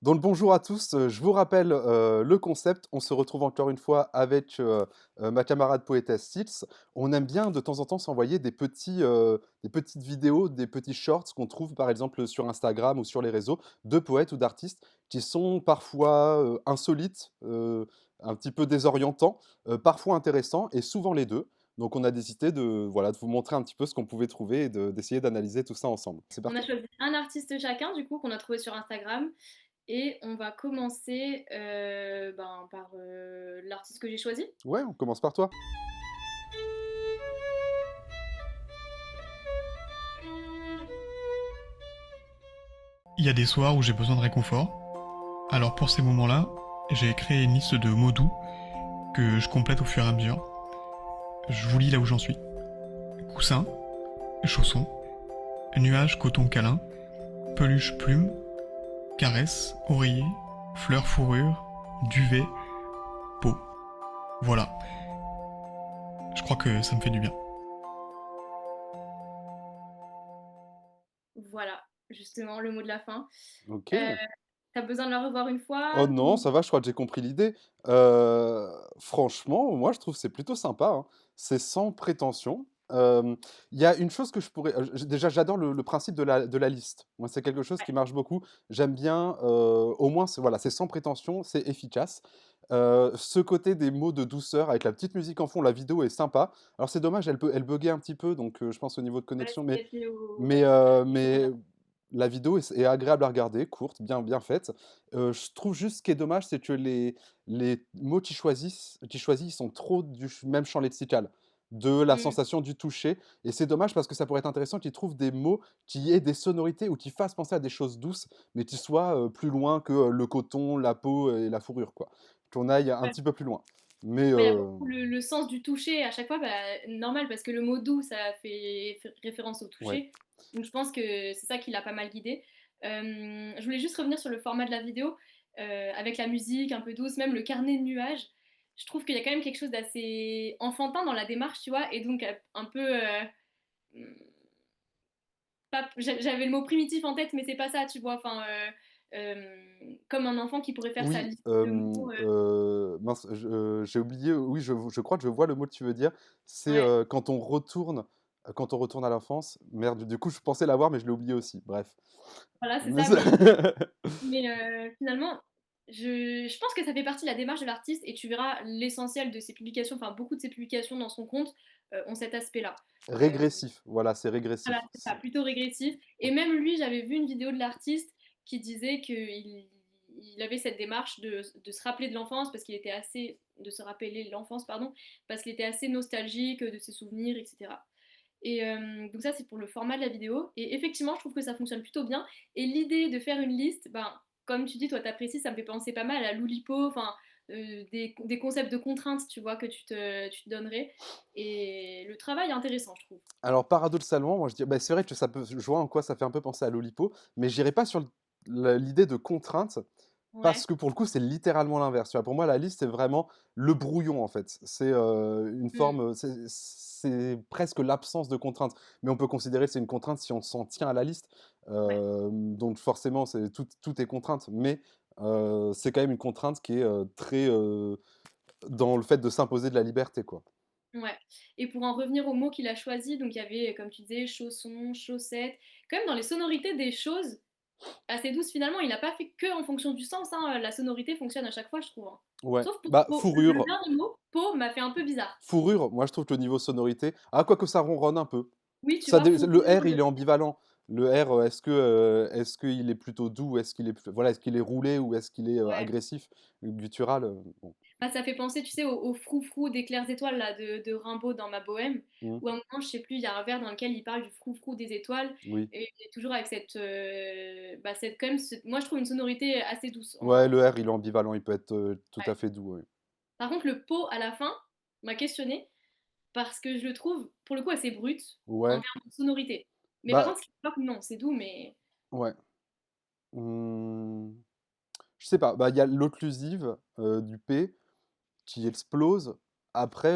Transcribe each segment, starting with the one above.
Donc bonjour à tous, je vous rappelle le concept. On se retrouve encore une fois avec ma camarade poétesse Sils. On aime bien de temps en temps s'envoyer des petites vidéos, des petits shorts qu'on trouve par exemple sur Instagram ou sur les réseaux de poètes ou d'artistes qui sont parfois insolites, un petit peu désorientants, parfois intéressants et souvent les deux. Donc on a décidé voilà, de vous montrer un petit peu ce qu'on pouvait trouver et d'essayer d'analyser tout ça ensemble. C'est On a parti. choisi un artiste chacun, du coup, qu'on a trouvé sur Instagram. Et on va commencer par l'artiste que j'ai choisi. Ouais, on commence par toi. Il y a des soirs où j'ai besoin de réconfort. Alors pour ces moments-là, j'ai créé une liste de mots doux que je complète au fur et à mesure. Je vous lis là où j'en suis. Coussin, chaussons, nuage, coton câlin, peluche, plume, caresse, oreiller, fleur, fourrure, duvet, peau. Voilà, je crois que ça me fait du bien. Voilà, justement, le mot de la fin. Ok. Euh, T'as besoin de la revoir une Oh fois non, ou... ça va, je crois que j'ai compris l'idée. Franchement, moi je trouve que c'est plutôt sympa, hein. C'est sans prétention. Il y a une chose que je pourrais. Déjà, j'adore le principe de la liste. Moi, c'est quelque chose Ouais, qui marche beaucoup. J'aime bien, au moins, voilà, c'est sans prétention, c'est efficace. Ce côté des mots de douceur avec la petite musique en fond, la vidéo est sympa. Alors, c'est dommage, elle buguait un petit peu, donc je pense au niveau de voilà, connexion, c'est peut-être lié au... mais, ouais, à la heu, vidéo, mais là. la vidéo est agréable à regarder, courte, bien faite. Je trouve juste ce qui est dommage, c'est que les mots qu'ils choisissent sont trop du même champ lexical, de la Mm. sensation du toucher et c'est dommage parce que ça pourrait être intéressant qu'ils trouvent des mots qui aient des sonorités ou qui fassent penser à des choses douces, mais qui soient, plus loin que, le coton, la peau et la fourrure, quoi. Qu'on aille un Ouais. petit peu plus loin. Mais, Ouais, il y a beaucoup le sens du toucher à chaque fois, bah, normal, parce que le mot doux, ça fait référence au ouais. toucher. Donc je pense que c'est ça qui l'a pas mal guidé. Je voulais juste revenir sur le format de la vidéo, avec la musique un peu douce, même le carnet de nuages. Je trouve qu'il y a quand même quelque chose d'assez enfantin dans la démarche, tu vois, et donc un peu... j'avais le mot primitif en tête, mais c'est pas ça, tu vois, enfin... comme un enfant qui pourrait faire sa Oui, liste de mots. mince, j'ai oublié, oui, je crois que je vois le mot que tu veux dire. C'est, Ouais, quand on retourne à l'enfance. Merde, du coup, je pensais l'avoir, mais je l'ai oublié aussi, bref. voilà, c'est Mais ça, c'est mais finalement, je pense que ça fait partie de la démarche de l'artiste et tu verras l'essentiel de ses publications, enfin beaucoup de ses publications dans son compte ont cet aspect-là. Euh, régressif, voilà, c'est voilà, régressif. c'est ça, plutôt régressif. Et même lui, j'avais vu une vidéo de l'artiste qui disait qu'il avait cette démarche de se rappeler de l'enfance parce qu'il était assez, de se rappeler de l'enfance, pardon, parce qu'il était assez nostalgique de ses souvenirs, etc. Et donc ça, c'est pour le format de la vidéo. Et effectivement, je trouve que ça fonctionne plutôt bien. Et l'idée de faire une liste, ben, comme tu dis, toi, t'apprécies, ça me fait penser pas mal à l'Oulipo, enfin, des concepts de contraintes, tu vois, que tu te donnerais. Et le travail est intéressant, je trouve. Alors paradoxalement, moi je dis bah, c'est vrai que ça peut je vois en quoi ça fait un peu penser à l'Oulipo, mais j'irai pas sur l'idée de contrainte. Ouais. Parce que pour le coup, c'est littéralement l'inverse, tu vois? Pour moi, la liste, c'est vraiment le brouillon, en fait. C'est, une Mm. forme, c'est presque l'absence de contrainte. Mais on peut considérer que c'est une contrainte si on s'en tient à la liste. Ouais. Donc forcément, c'est tout est contrainte. Mais, c'est quand même une contrainte qui est, très, dans le fait de s'imposer de la liberté, quoi. Ouais. Et pour en revenir au mot qu'il a choisi, donc il y avait, comme tu disais, chaussons, chaussettes, quand même dans les sonorités des choses assez douces finalement, il n'a pas fait que en fonction du sens, hein, la sonorité fonctionne à chaque fois, je trouve, hein. Ouais. Sauf pour Bah, peau. Le fourrure dernier mot, peau, m'a fait un peu bizarre. fourrure, moi, je trouve que le niveau sonorité quoique ça ronronne un peu. Oui, tu Ça vois, dé fourrure. le R, il est ambivalent. Le R, est-ce qu'il est plutôt doux? Est-ce qu'il est plus voilà, est-ce qu'il est roulé ou est-ce qu'il est, Ouais. agressif? Guttural, bon. Ah, ça fait penser, tu sais, au froufrou des clairs étoiles là, de Rimbaud dans Ma Bohème, Mmh. où à un moment, je sais plus, il y a un vers dans lequel il parle du froufrou des étoiles, Oui. et toujours avec cette quand même, moi je trouve une sonorité assez douce. Ouais, le R, il est ambivalent, il peut être, tout Ouais. à fait doux, oui. Par contre, le pot à la fin m'a questionné parce que je le trouve, pour le coup, assez brut en Ouais, termes de sonorité. Mais par bah, contre, ce qui me choque, non, c'est doux, mais ouais. Mmh, je sais pas, bah, il y a l'occlusive, du P qui explose. Après,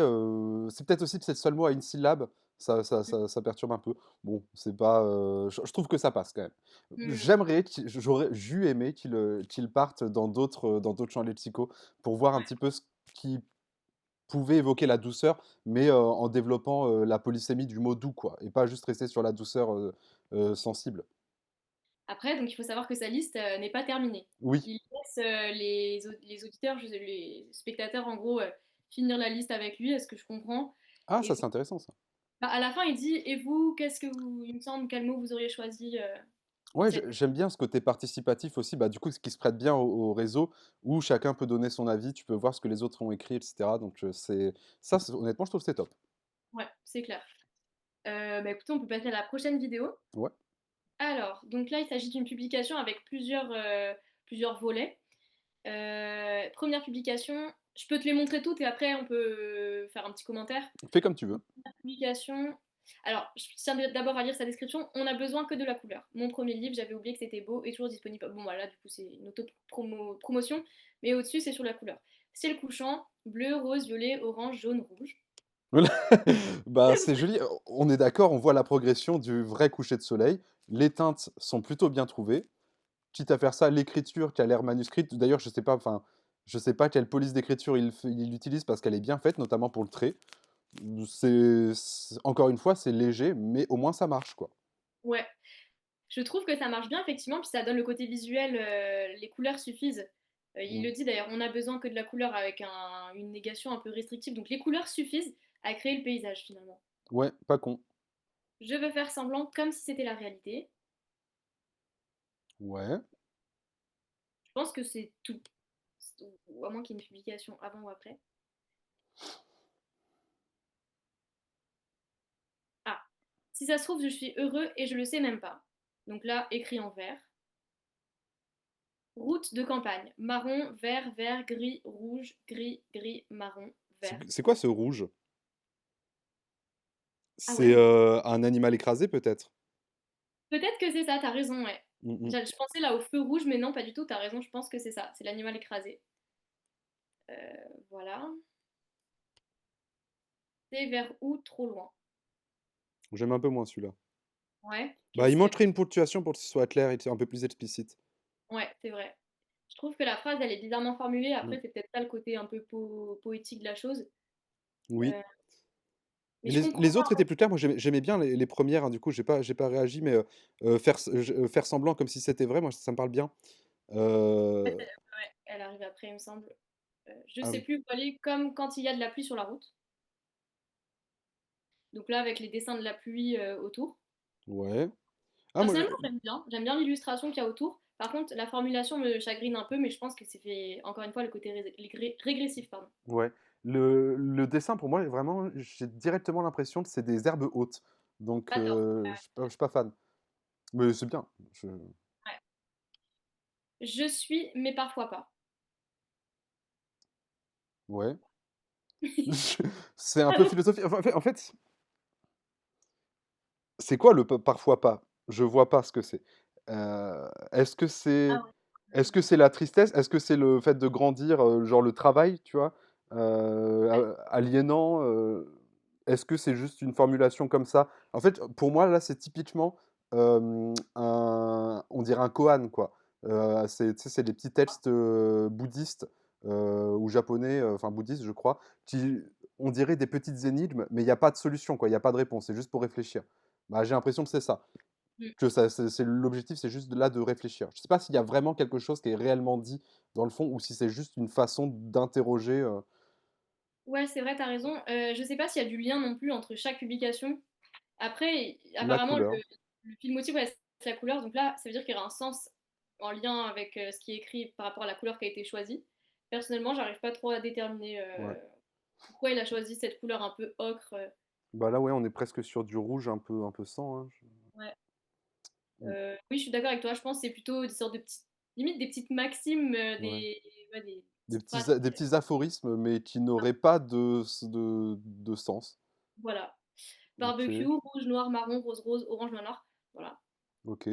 c'est peut-être aussi que c'est le seul mot à une syllabe. ça perturbe un peu. Bon, c'est pas, je trouve que ça passe quand même. Mmh. J'aimerais j'u aimé qu'ils partent dans d'autres champs lexicaux pour voir un petit peu ce qui pouvait évoquer la douceur, mais en développant, la polysémie du mot doux, quoi, et pas juste rester sur la douceur, sensible. Après, donc il faut savoir que sa liste, n'est pas terminée. Oui. Il laisse, les auditeurs, les spectateurs en gros, finir la liste avec lui, à ce que je comprends Ah, et ça, c'est intéressant ça. bah, à la fin il dit: «Et vous, qu'est-ce que vous il me semble, quel mot vous auriez choisi, pour Ouais, cette» j'aime bien ce côté participatif aussi, bah, du coup, ce qui se prête bien au réseau où chacun peut donner son avis, tu peux voir ce que les autres ont écrit et cetera, donc c'est ça, c'est honnêtement, je trouve que c'est top. Ouais, c'est clair. Bah, écoutez, on peut passer à la prochaine vidéo. Ouais. Alors, donc là, il s'agit d'une publication avec plusieurs volets. 1re publication, je peux te les montrer toutes et après on peut faire un petit commentaire. Fais comme tu veux. Publication. Alors, je tiens d'abord à lire sa description. On n'a besoin que de la couleur. Mon premier livre, j'avais oublié que c'était beau et toujours disponible. Bon, voilà, du coup, c'est une auto-promotion. Mais au-dessus, c'est sur la couleur. Ciel couchant, bleu, rose, violet, orange, jaune, rouge. Voilà. Bah, c'est joli, on est d'accord, on voit la progression du vrai coucher de soleil. Les teintes sont plutôt bien trouvées. Quitte à faire ça, l'écriture qui a l'air manuscrite, d'ailleurs, je sais pas, enfin, je sais pas quelle police d'écriture il utilise parce qu'elle est bien faite, notamment pour le trait. Encore une fois, c'est léger, mais au moins ça marche, quoi. Ouais, je trouve que ça marche bien, effectivement, puis ça donne le côté visuel, les couleurs suffisent. Il Mm. le dit d'ailleurs, on a besoin que de la couleur avec une négation un peu restrictive. Donc les couleurs suffisent à créer le paysage, finalement. Ouais, pas con. Je veux faire semblant comme si c'était la réalité. Ouais. Je pense que c'est tout. Ou à moins qu'il y ait une publication avant ou après. Ah, si ça se trouve, je suis heureux et je le sais même pas. Donc là, écrit en vert. Route de campagne. Marron, vert, vert, gris, rouge, gris, gris, marron, vert. C'est quoi ce rouge? Ah C'est ouais? un animal écrasé, peut-être? Peut-être que c'est ça, t'as raison, ouais. Mm, mm. Je pensais là au feu rouge, mais non, pas du tout, t'as raison, je pense que c'est ça, c'est l'animal écrasé. Voilà. C'est vers où trop loin? J'aime un peu moins celui-là. Ouais, Bah, il qu'est-ce que... manquerait une ponctuation pour que ce soit clair et un peu plus explicite. Ouais, c'est vrai. Je trouve que la phrase, elle est bizarrement formulée, Mm. après c'est peut-être ça le côté un peu poétique de la chose. Oui. Euh, mais Mais je comprends les pas. autres étaient plus clairs. Moi, j'aimais bien les premières, hein, du coup, j'ai pas réagi, mais faire semblant comme si c'était vrai, moi, ça me parle bien. Ouais, Euh, elle arrive après, il me semble. Je ah sais oui, plus où aller, comme quand il y a de la pluie sur la route. Donc là, avec les dessins de la pluie autour. ouais. Ah, moi, Personnellement, j'aime bien l'illustration qu'il y a autour. Par contre, la formulation me chagrine un peu, mais je pense que c'est fait, encore une fois, le côté régressif, pardon. ouais. Le dessin, pour moi, vraiment, j'ai directement l'impression que c'est des herbes hautes. Donc, Pas tort. je suis pas fan. Mais c'est bien. Ouais. Je suis, mais parfois pas. Ouais. C'est un peu philosophique. Enfin, en fait, c'est quoi le parfois pas? Je vois pas ce que c'est. Est-ce que Ah c'est ouais. est-ce que c'est la tristesse? Est-ce que c'est le fait de grandir, genre le travail, tu vois? Aliénant, est-ce que c'est juste une formulation comme ça? En fait, pour moi, là, c'est typiquement, on dirait un koan, quoi. C'est, tu sais, c'est des petits textes, bouddhistes, ou japonais, enfin bouddhistes, je crois, qui on dirait des petites énigmes, mais il y a pas de solution, quoi, il y a pas de réponse, c'est juste pour réfléchir. Bah, j'ai l'impression que c'est ça. Mm. Que ça c'est l'objectif, c'est juste là de réfléchir. Je sais pas s'il y a vraiment quelque chose qui est réellement dit dans le fond ou si c'est juste une façon d'interroger, Ouais, c'est vrai, t'as raison. Je sais pas s'il y a du lien non plus entre chaque publication. Après, la apparemment, couleur. le fil motif, ouais, c'est la couleur. Donc là, ça veut dire qu'il y aura un sens en lien avec ce qui est écrit par rapport à la couleur qui a été choisie. Personnellement, j'arrive pas trop à déterminer Ouais. pourquoi il a choisi cette couleur un peu ocre. Bah, là, ouais, on est presque sur du rouge un peu sang, hein, Ouais. mmh, Oui, je suis d'accord avec toi. Je pense que c'est plutôt des sortes de petites, limite des petites maximes, ouais. ouais, des petites phrases. Des petits aphorismes, mais qui n'auraient pas de sens. Voilà. Barbecue, OK, rouge, noir, marron, rose, rose, orange, noir, noir. Voilà. OK.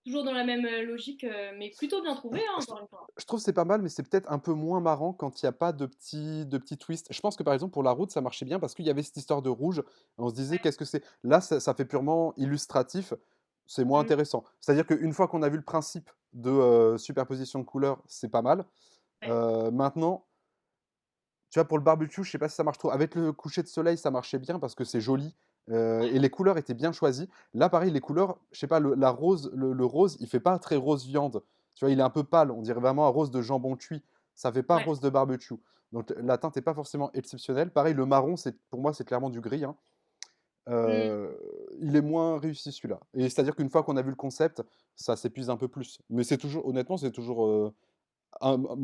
toujours dans la même logique, mais plutôt bien trouvé, hein, Je trou encore une fois. je trouve que c'est pas mal, mais c'est peut-être un peu moins marrant quand il y a pas de petits twists. Je pense que, par exemple, pour la route, ça marchait bien parce qu'il y avait cette histoire de rouge. On se disait: Ouais. «Qu'est-ce que c'est?» Là, ça fait purement illustratif, c'est moins Mmh. intéressant. C'est-à-dire qu'une fois qu'on a vu le principe de, superposition de couleurs, c'est pas mal. Ouais. Maintenant, tu vois, pour le barbecue, je sais pas si ça marche trop. Avec le coucher de soleil, ça marchait bien parce que c'est joli, et les couleurs étaient bien choisies. Là, pareil, les couleurs, je sais pas, le rose, il fait pas très rose viande. Tu vois, il est un peu pâle, on dirait vraiment un rose de jambon cuit. Ça fait pas Ouais. rose de barbecue. Donc la teinte est pas forcément exceptionnelle. Pareil, le marron, pour moi, c'est clairement du gris, hein. Mmh. Heu, il est moins réussi celui-là. Et c'est-à-dire qu'une fois qu'on a vu le concept, ça s'épuise un peu plus. Mais c'est toujours honnêtement, c'est toujours,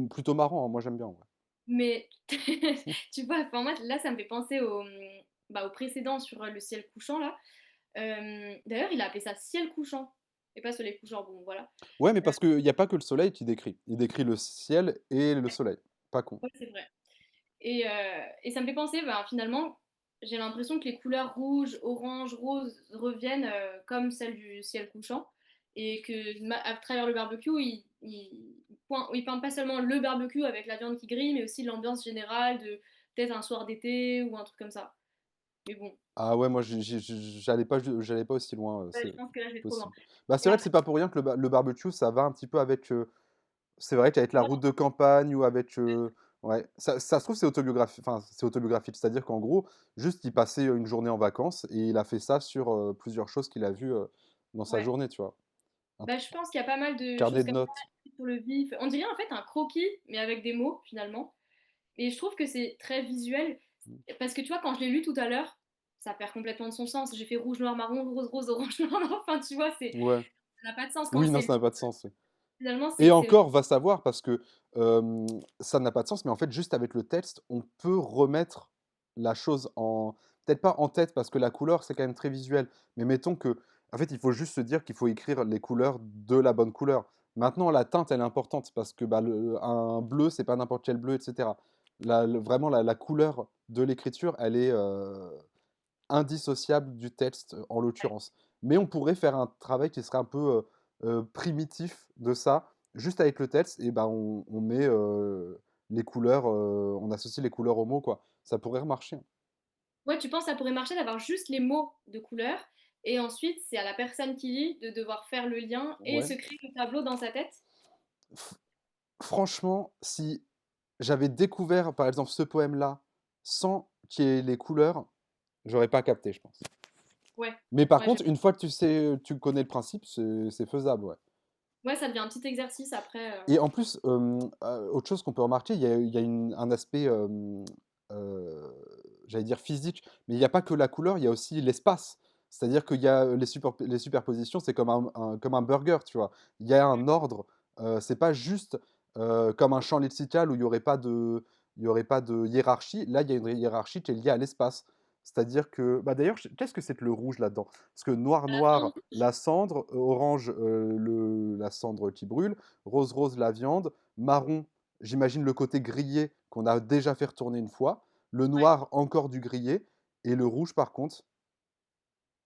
plutôt marrant, hein. Moi, j'aime bien, ouais. Mais tu vois, enfin moi là ça me fait penser au précédent sur, le ciel couchant là. D'ailleurs il a appelé ça ciel couchant et pas soleil couchant, bon voilà. Ouais, mais Heu, parce qu'il y a pas que le soleil qui décrit. Il décrit le ciel et le soleil. Pas con. ouais c'est vrai et ça me fait penser, bah, finalement, j'ai l'impression que les couleurs rouge, orange, rose reviennent, comme celles du ciel couchant et que à travers le barbecue, il peint pas seulement le barbecue avec la viande qui grille, mais aussi l'ambiance générale de peut-être un soir d'été ou un truc comme ça. Mais bon. Ah ouais, moi j'allais pas aussi loin, Ouais, c'est je pense que là, je vais trop loin. possible. Bah, c'est Et vrai que après, c'est pas pour rien que le barbecue, ça va un petit peu avec, c'est vrai qu'avec la voilà, route de campagne ou avec, ouais, ça se trouve c'est autobiographique. C'est-à-dire qu'en gros, juste il passait, une journée en vacances et il a fait ça sur, plusieurs choses qu'il a vues, dans sa ouais. journée, tu vois? Un Bah, je pense qu'il y a pas mal de carnet choses de comme ça notes. écrites sur le vif. On dirait en fait un croquis, mais avec des mots finalement. Et je trouve que c'est très visuel. Mmh. Parce que tu vois, quand je l'ai lu tout à l'heure, ça perd complètement de son sens. J'ai fait rouge, noir, marron, rose, rose, orange, noir, noir. Enfin, tu vois, Ouais. ça n'a pas de sens quand Oui, non, c'est ça n'a pas de sens, ouais. finalement, Et c'est encore, va savoir parce que, ça n'a pas de sens, mais en fait, juste avec le texte, on peut remettre la chose en peut-être pas en tête parce que la couleur, c'est quand même très visuel, mais mettons que en fait, il faut juste se dire qu'il faut écrire les couleurs de la bonne couleur. Maintenant, la teinte, elle est importante parce que, bah, un bleu, c'est pas n'importe quel bleu et cetera. Vraiment la couleur de l'écriture, elle est, indissociable du texte, en l'occurrence. Mais on pourrait faire un travail qui serait un peu, primitif de ça, juste avec le texte et ben, on met, les couleurs, on associe les couleurs aux mots, quoi. Ça pourrait remarcher, hein. ouais, tu penses que ça pourrait marcher d'avoir juste les mots de couleur et ensuite c'est à la personne qui lit de devoir faire le lien et Ouais. se créer le tableau dans sa tête? F franchement, si j'avais découvert, par exemple, ce poème-là, sans qu'il y ait les couleurs, j'aurais pas capté, je pense. Ouais, Mais par ouais, je contre, une fois que tu connais le principe, c'est faisable, ouais. ouais, ça devient un petit exercice après, Et en plus, autre chose qu'on peut remarquer, il y a un aspect, heu, j'allais dire physique, mais il y a pas que la couleur, il y a aussi l'espace. C'est-à-dire qu'il y a, les superpositions, c'est comme un burger, tu vois? Il y a mmh, un ordre, c'est pas juste, comme un champ lexical où il y aurait pas de hiérarchie. Là, il y a une hiérarchie qui est liée à l'espace. C'est-à-dire que bah, d'ailleurs, qu'est-ce que c'est que le rouge là-dedans? Parce que noir, à la viande. noir, la cendre, orange, la cendre qui brûle, rose, rose, la viande, marron, j'imagine le côté grillé qu'on a déjà fait retourner une fois, le Ouais. noir, encore du grillé et le rouge, par contre,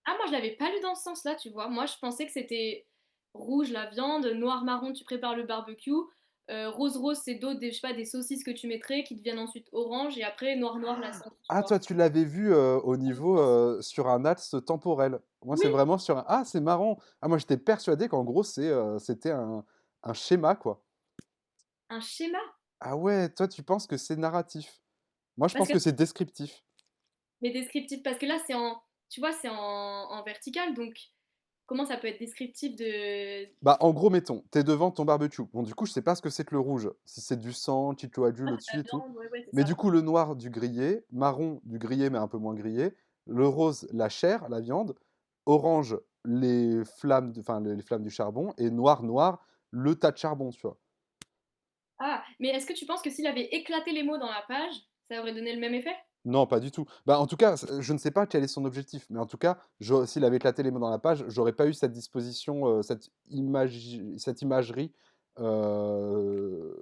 Ah moi je l'avais pas lu dans ce sens-là, tu vois? Moi je pensais que c'était rouge la viande, noir marron tu prépares le barbecue, rose rose c'est d'autres des je sais pas des saucisses que tu mettrais qui deviennent ensuite orange et après noir noir la sauce, tu ah, toi, vois? tu l'avais vu, au niveau, sur un axe temporel. Moi, c'est Oui, vraiment sur un ah, c'est marrant! Ah, moi, j'étais persuadé qu'en gros, c'était un schéma, quoi. un schéma? Ah ouais, toi, tu penses que c'est narratif. Moi, je Parce pense que que c'est descriptif. mais descriptif parce que là c'est en tu vois, c'est en vertical donc comment ça peut être descriptif de Bah, en gros, mettons, tu es devant ton barbecue. Bon, du coup, je sais pas ce que c'est que le rouge, si c'est du sang qui coagule ah c'est au-dessus la et tout. viande, ouais, ouais, c'est Mais ça. du coup, le noir du grillé, marron du grillé, mais un peu moins grillé, le rose, la chair, la viande, orange, les flammes, enfin, les flammes du charbon, et noir, noir, le tas de charbon, tu vois. Ah, mais est-ce que tu penses que s'il avait éclaté les mots dans la page, ça aurait donné le même effet? Non, pas du tout. Bah, en tout cas, je ne sais pas quel est son objectif, mais en tout cas, s'il avait éclaté les mots dans la page, j'aurais pas eu cette disposition, cette imagerie, au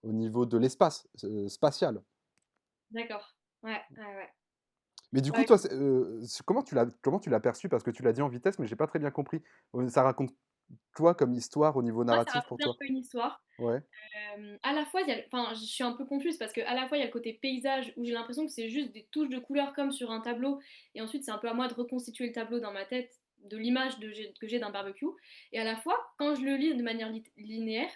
niveau de l'espace, spatial. D'accord. Ouais, ouais, ouais. Mais du coup, Ouais, toi, comment tu l'as perçu? Parce que tu l'as dit en vitesse, mais j'ai pas très bien compris. Ça raconte quoi comme histoire au niveau moi, ça narratif pour racontait un toi? peu une histoire. Ouais, À la fois, il y a enfin, je suis un peu confuse parce qu'à la fois, il y a le côté paysage où j'ai l'impression que c'est juste des touches de couleurs comme sur un tableau et ensuite, c'est un peu à moi de reconstituer le tableau dans ma tête de l'image que j'ai d'un barbecue et à la fois, quand je le lis de manière linéaire,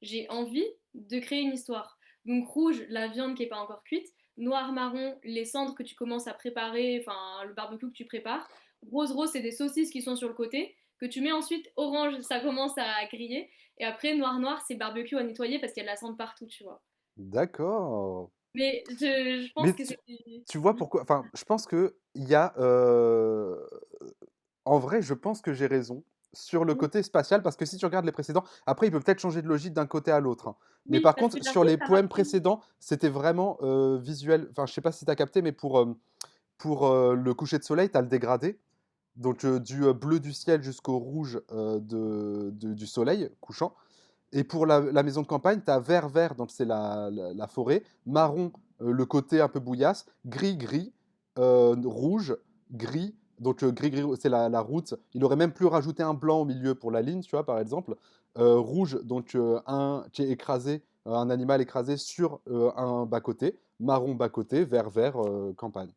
j'ai envie de créer une histoire. Donc rouge, la viande qui n'est pas encore cuite, noir, marron, les cendres que tu commences à préparer, enfin le barbecue que tu prépares, rose, c'est des saucisses qui sont sur le côté, que tu mets ensuite, orange, ça commence à griller, et après noir, c'est barbecue à nettoyer parce qu'il y a de la cendre partout, tu vois. d'accord. Mais je pense Mais que tu c'est... tu vois Oui, pourquoi enfin, je pense qu'il y a, en vrai, je pense que j'ai raison sur le oui, côté spatial, parce que si tu regardes les précédents, après, il peut peut-être changer de logique d'un côté à l'autre, hein. Mais oui, par parce que contre, sur j'avoue, les ça m'a poèmes pris... précédents, c'était vraiment, visuel. Enfin, je sais pas si tu as capté, mais pour, le coucher de soleil, tu as le dégradé, donc du, bleu du ciel jusqu'au rouge, du soleil couchant. Et pour la maison de campagne, tu as vert, donc c'est la forêt, marron, le côté un peu bouillasse, gris, rouge, gris, donc gris, c'est la route. Il aurait même pu rajouter un blanc au milieu pour la ligne, tu vois, par exemple. Rouge, donc un qui est écrasé, un animal écrasé sur un bas-côté, marron bas-côté, vert, campagne.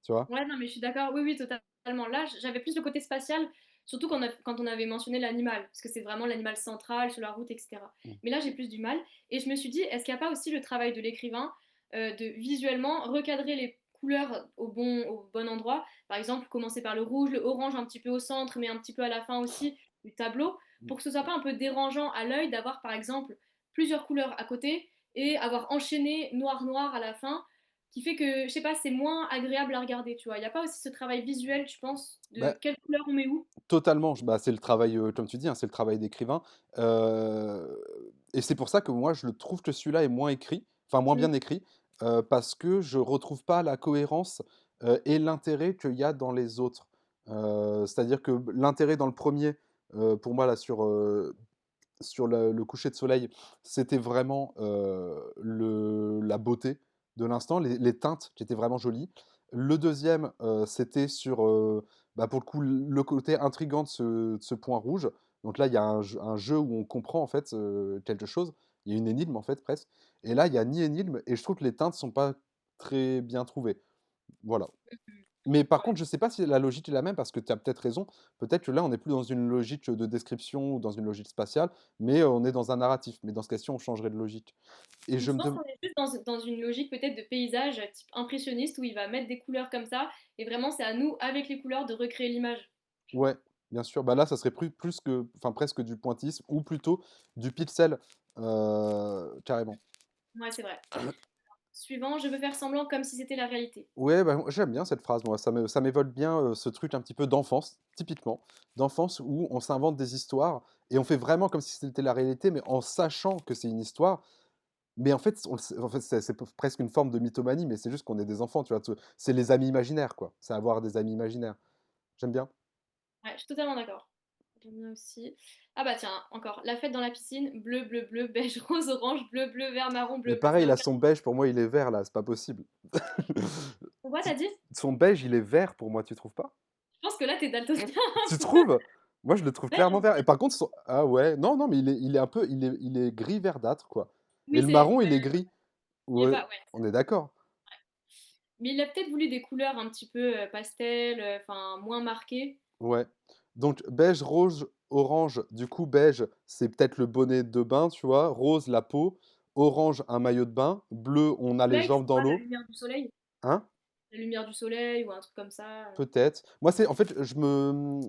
Tu vois? Ouais, non, mais je suis d'accord. Oui, totalement. Là, j'avais plus le côté spatial, surtout quand on avait mentionné l'animal, parce que c'est vraiment l'animal central sur la route, etc. Mm. Mais là, j'ai plus du mal. Et je me suis dit, est-ce qu'il n'y a pas aussi le travail de l'écrivain de visuellement recadrer les couleurs au bon endroit? Par exemple, commencer par le rouge, le orange un petit peu au centre, mais un petit peu à la fin aussi du tableau, pour que ce soit pas un peu dérangeant à l'œil d'avoir, par exemple, plusieurs couleurs à côté et avoir enchaîné noir à la fin qui fait que, je sais pas, c'est moins agréable à regarder, tu vois. Il n'y a pas aussi ce travail visuel, tu penses, de Bah, quelle couleur on met où? totalement, bah, c'est le travail, comme tu dis, hein, c'est le travail d'écrivain. Heu et c'est pour ça que moi, je le trouve que celui-là est moins écrit, enfin moins Mm. bien écrit, parce que je retrouve pas la cohérence, et l'intérêt qu'il y a dans les autres. C'est-à-dire que l'intérêt dans le premier, pour moi là sur le coucher de soleil, c'était vraiment, la beauté de l'instant, les teintes qui étaient vraiment jolies. Le deuxième, c'était sur, bah, pour le coup, le côté intriguant de ce point rouge. Donc là, il y a un jeu où on comprend en fait, quelque chose. Il y a une énigme en fait presque, et là, il y a ni énigme et je trouve que les teintes sont pas très bien trouvées. Voilà. Mais par Ouais. contre, je sais pas si la logique est la même parce que tu as peut-être raison. Peut-être que là, on n'est plus dans une logique de description ou dans une logique spatiale, mais on est dans un narratif. Mais dans ce cas-ci, on changerait de logique. Et je Je me pense dem qu'on est juste dans une logique peut-être de paysage type impressionniste où il va mettre des couleurs comme ça, et vraiment, c'est à nous, avec les couleurs, de recréer l'image. ouais, bien sûr. Bah là, ça serait plus que, enfin presque du pointillisme ou plutôt du pixel, carrément. Ouais, c'est vrai. Suivant, je veux faire semblant comme si c'était la réalité. Ouais, bah, moi, j'aime bien cette phrase, moi. Ça m'évoque bien ce truc un petit peu d'enfance, typiquement, d'enfance où on s'invente des histoires et on fait vraiment comme si c'était la réalité, mais en sachant que c'est une histoire. Mais en fait, en fait, c'est presque une forme de mythomanie, mais c'est juste qu'on est des enfants, tu vois. C'est les amis imaginaires, quoi. C'est avoir des amis imaginaires. J'aime bien. Ouais, je suis totalement d'accord. J'aime bien aussi. Ah bah tiens, encore, la fête dans la piscine, bleu, beige, rose, orange, bleu, vert, marron, Mais c'est pareil, un là, cas. son beige, pour moi, il est vert, là. C'est pas possible. Pourquoi t'as dit? Son beige, il est vert pour moi, tu trouves pas? Je pense que là, t'es daltonien. Tu trouves? Moi, je le trouve Beige, clairement vert. Et par contre, ah ouais, non, non, mais il est un peu, il est gris verdâtre, quoi. Et oui, le c'est... marron, il est gris. Il est Ouais, pas... Ouais. on est d'accord. Mais il a peut-être voulu des couleurs un petit peu pastel, enfin moins marquées. Ouais. Donc beige, rose, orange, du coup beige, c'est peut-être le bonnet de bain, tu vois. Rose, la peau. Orange, un maillot de bain. Bleu, on a les Soleil, jambes c'est dans pas la l'eau. lumière du soleil. Hein? La lumière du soleil ou un truc comme ça. Peut-être. Moi, c'est en fait,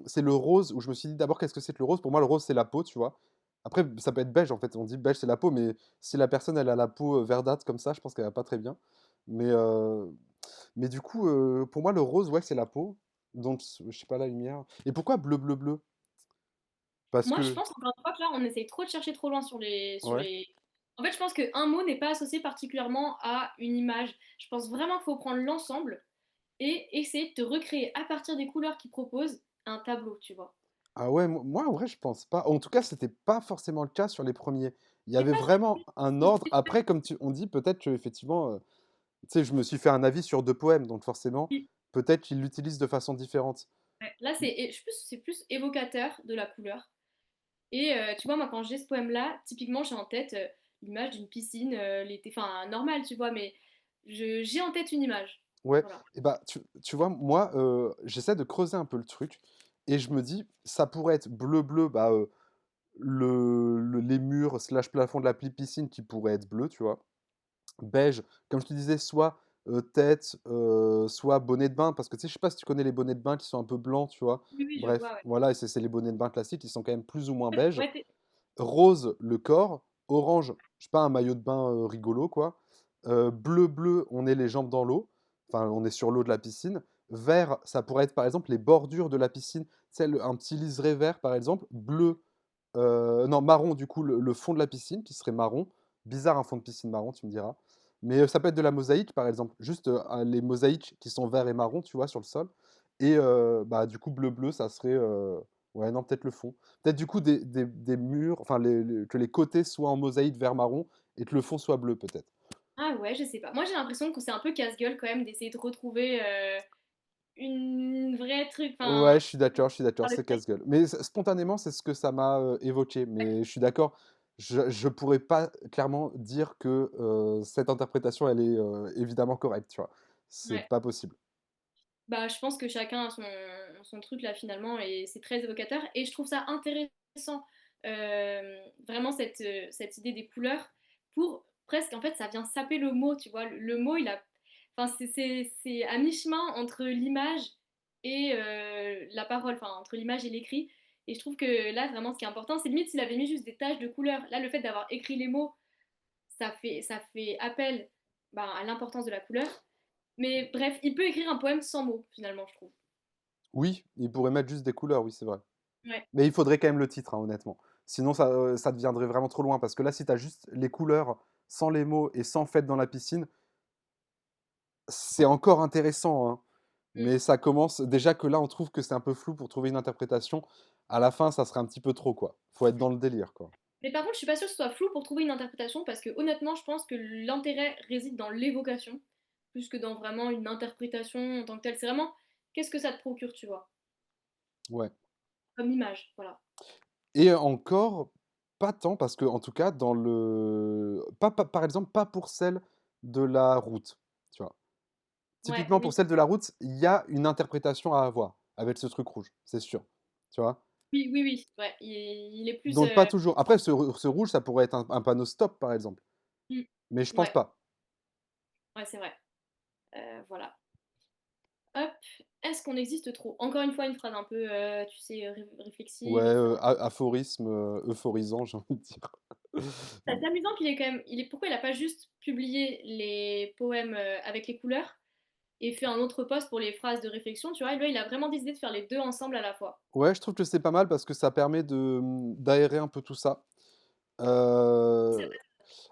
c'est le rose où je me suis dit d'abord qu'est-ce que c'est que le rose? Pour moi, le rose, c'est la peau, tu vois. Après, ça peut être beige en fait. On dit beige, c'est la peau, mais si la personne elle a la peau verdâtre comme ça, je pense qu'elle va pas très bien. Mais, euh, mais du coup, pour moi, le rose, ouais, c'est la peau. Donc, je sais pas la lumière. Et pourquoi bleu? Parce Moi, je que, pense encore une fois que là, on essaye trop de chercher trop loin sur ouais. les... En fait, je pense qu'un mot n'est pas associé particulièrement à une image. Je pense vraiment qu'il faut prendre l'ensemble et essayer de te recréer à partir des couleurs qu'il propose un tableau, tu vois. Ah ouais, moi en vrai je pense pas. En tout cas, c'était pas forcément le cas sur les premiers. Il y C'est avait pas sûr. vraiment un ordre. Après, comme on dit, peut-être que effectivement, tu sais, je me suis fait un avis sur deux poèmes, donc forcément, peut-être qu'il l'utilise de façon différente. Ouais. Là, c'est plus évocateur de la couleur. Et tu vois, moi, quand j'ai ce poème-là, typiquement, j'ai en tête l'image d'une piscine, l'été, enfin, normal, tu vois, mais j'ai en tête une image. Ouais, Voilà. et bah, tu vois, moi, j'essaie de creuser un peu le truc, et je me dis, ça pourrait être bleu bleu, bah, les murs slash plafond de la piscine qui pourrait être bleu, tu vois. Beige, comme je te disais, soit tête, soit bonnet de bain, parce que tu sais, je sais pas si tu connais les bonnets de bain qui sont un peu blancs, tu vois. Oui, oui, je Bref, vois, ouais. voilà, et c'est les bonnets de bain classiques, ils sont quand même plus ou moins beige. Ouais, Rose, le corps. Orange, je sais pas, un maillot de bain rigolo, quoi. Bleu, bleu, on est les jambes dans l'eau. Enfin, on est sur l'eau de la piscine. Vert, ça pourrait être par exemple les bordures de la piscine. Tu sais, un petit liseré vert, par exemple. Bleu, non, marron, du coup, le fond de la piscine, qui serait marron. Bizarre un fond de piscine marron, tu me diras. Mais ça peut être de la mosaïque, par exemple. Juste les mosaïques qui sont vert et marron, tu vois, sur le sol. Et bah, du coup, bleu, bleu, ça serait. Ouais, non, peut-être le fond. Peut-être du coup des murs, enfin que les côtés soient en mosaïque vert marron et que le fond soit bleu, peut-être. ah ouais, je sais pas. Moi, j'ai l'impression que c'est un peu casse-gueule quand même d'essayer de retrouver une vraie truc. Ouais, Enfin, je suis d'accord, faire le c'est trait. casse-gueule. Mais spontanément, c'est ce que ça m'a évoqué. Mais je suis d'accord, je pourrais pas clairement dire que cette interprétation, elle est évidemment correcte, tu vois. C'est Ouais. pas possible. Bah, je pense que chacun a son truc là finalement et c'est très évocateur. Et je trouve ça intéressant, vraiment cette idée des couleurs pour presque, en fait, ça vient saper le mot, tu vois. Le mot, il a. Enfin, c'est à mi-chemin entre l'image et la parole, enfin, entre l'image et l'écrit. Et je trouve que là, vraiment, ce qui est important, c'est limite s'il avait mis juste des taches de couleurs. Là, le fait d'avoir écrit les mots, ça fait appel ben, à l'importance de la couleur. Mais bref, il peut écrire un poème sans mots, finalement, je trouve. Oui, il pourrait mettre juste des couleurs, oui, c'est vrai. Ouais. Mais il faudrait quand même le titre, hein, honnêtement. Sinon, ça deviendrait vraiment trop loin. Parce que là, si tu as juste les couleurs, sans les mots et sans fête dans la piscine, c'est encore intéressant, hein. Mm. Mais ça commence. Déjà que là, on trouve que c'est un peu flou pour trouver une interprétation. À la fin, ça serait un petit peu trop, quoi. Faut être dans le délire, quoi. Mais par contre, je suis pas sûre que ce soit flou pour trouver une interprétation parce que honnêtement, je pense que l'intérêt réside dans l'évocation plus que dans vraiment une interprétation en tant que telle. C'est vraiment qu'est-ce que ça te procure, tu vois, Ouais. comme image, voilà. Et encore, pas tant, parce que, en tout cas, dans le. Par exemple, pas pour celle de la route. Tu vois. Ouais, Typiquement, pour oui, celle de la route, il y a une interprétation à avoir avec ce truc rouge, c'est sûr. Tu vois. oui, oui, oui, ouais, il est plus. Donc, pas toujours. Après, ce rouge, ça pourrait être un panneau stop, par exemple. Mm, Mais je pense ouais, pas. ouais, c'est vrai. Voilà. Hop, est-ce qu'on existe trop? Encore une fois, une phrase un peu, tu sais, Ouais, réflexive, etc. aphorisme euphorisant, j'ai envie de dire. C'est amusant qu'il est quand même. Pourquoi il a pas juste publié les poèmes avec les couleurs et fait un autre post pour les phrases de réflexion, tu vois? Et là, il a vraiment décidé de faire les deux ensemble à la fois. Ouais, je trouve que c'est pas mal parce que ça permet d'aérer un peu tout ça. C'est Euh, vrai.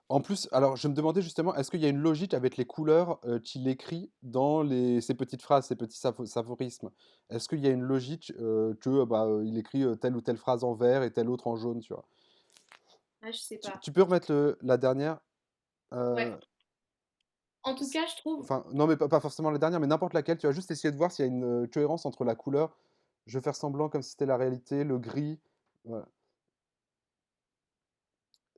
En plus, alors je me demandais justement, est-ce qu'il y a une logique avec les couleurs qu'il écrit dans ces petites phrases, ces petits aphorismes? Est-ce qu'il y a une logique que bah, il écrit telle ou telle phrase en vert et telle autre en jaune, tu vois? Ah, je sais pas. Tu peux remettre la dernière? Ouais. euh, En tout cas, je trouve. Enfin, non, mais pas forcément la dernière, mais n'importe laquelle. Tu vas juste essayer de voir s'il y a une cohérence entre la couleur. Je vais faire semblant comme si c'était la réalité, le gris. Voilà.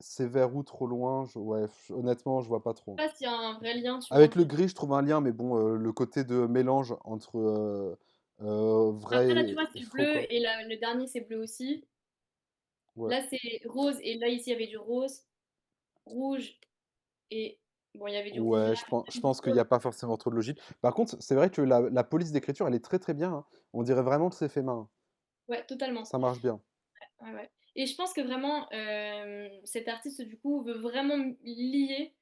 C'est vers où trop loin? Ouais, honnêtement, je vois pas Je trop. sais pas s'il y a un vrai lien, tu vois, Avec entre le les deux. gris, je trouve un lien, mais bon, le côté de mélange entre vrai Après, là, tu vois, et c'est le faux, bleu quoi. et le dernier, c'est bleu aussi. Ouais. Là, c'est rose et là, ici, il y avait du rose, rouge et. Bon, il y avait du rouge Ouais, là. je pense qu'il n'y a pas forcément trop de logique. Par contre, c'est vrai que la police d'écriture, elle est très très bien, hein. On dirait vraiment que c'est fait main. Ouais, totalement. Ça marche bien. Ouais, ouais. Et je pense que vraiment, cet artiste, du coup, veut vraiment lier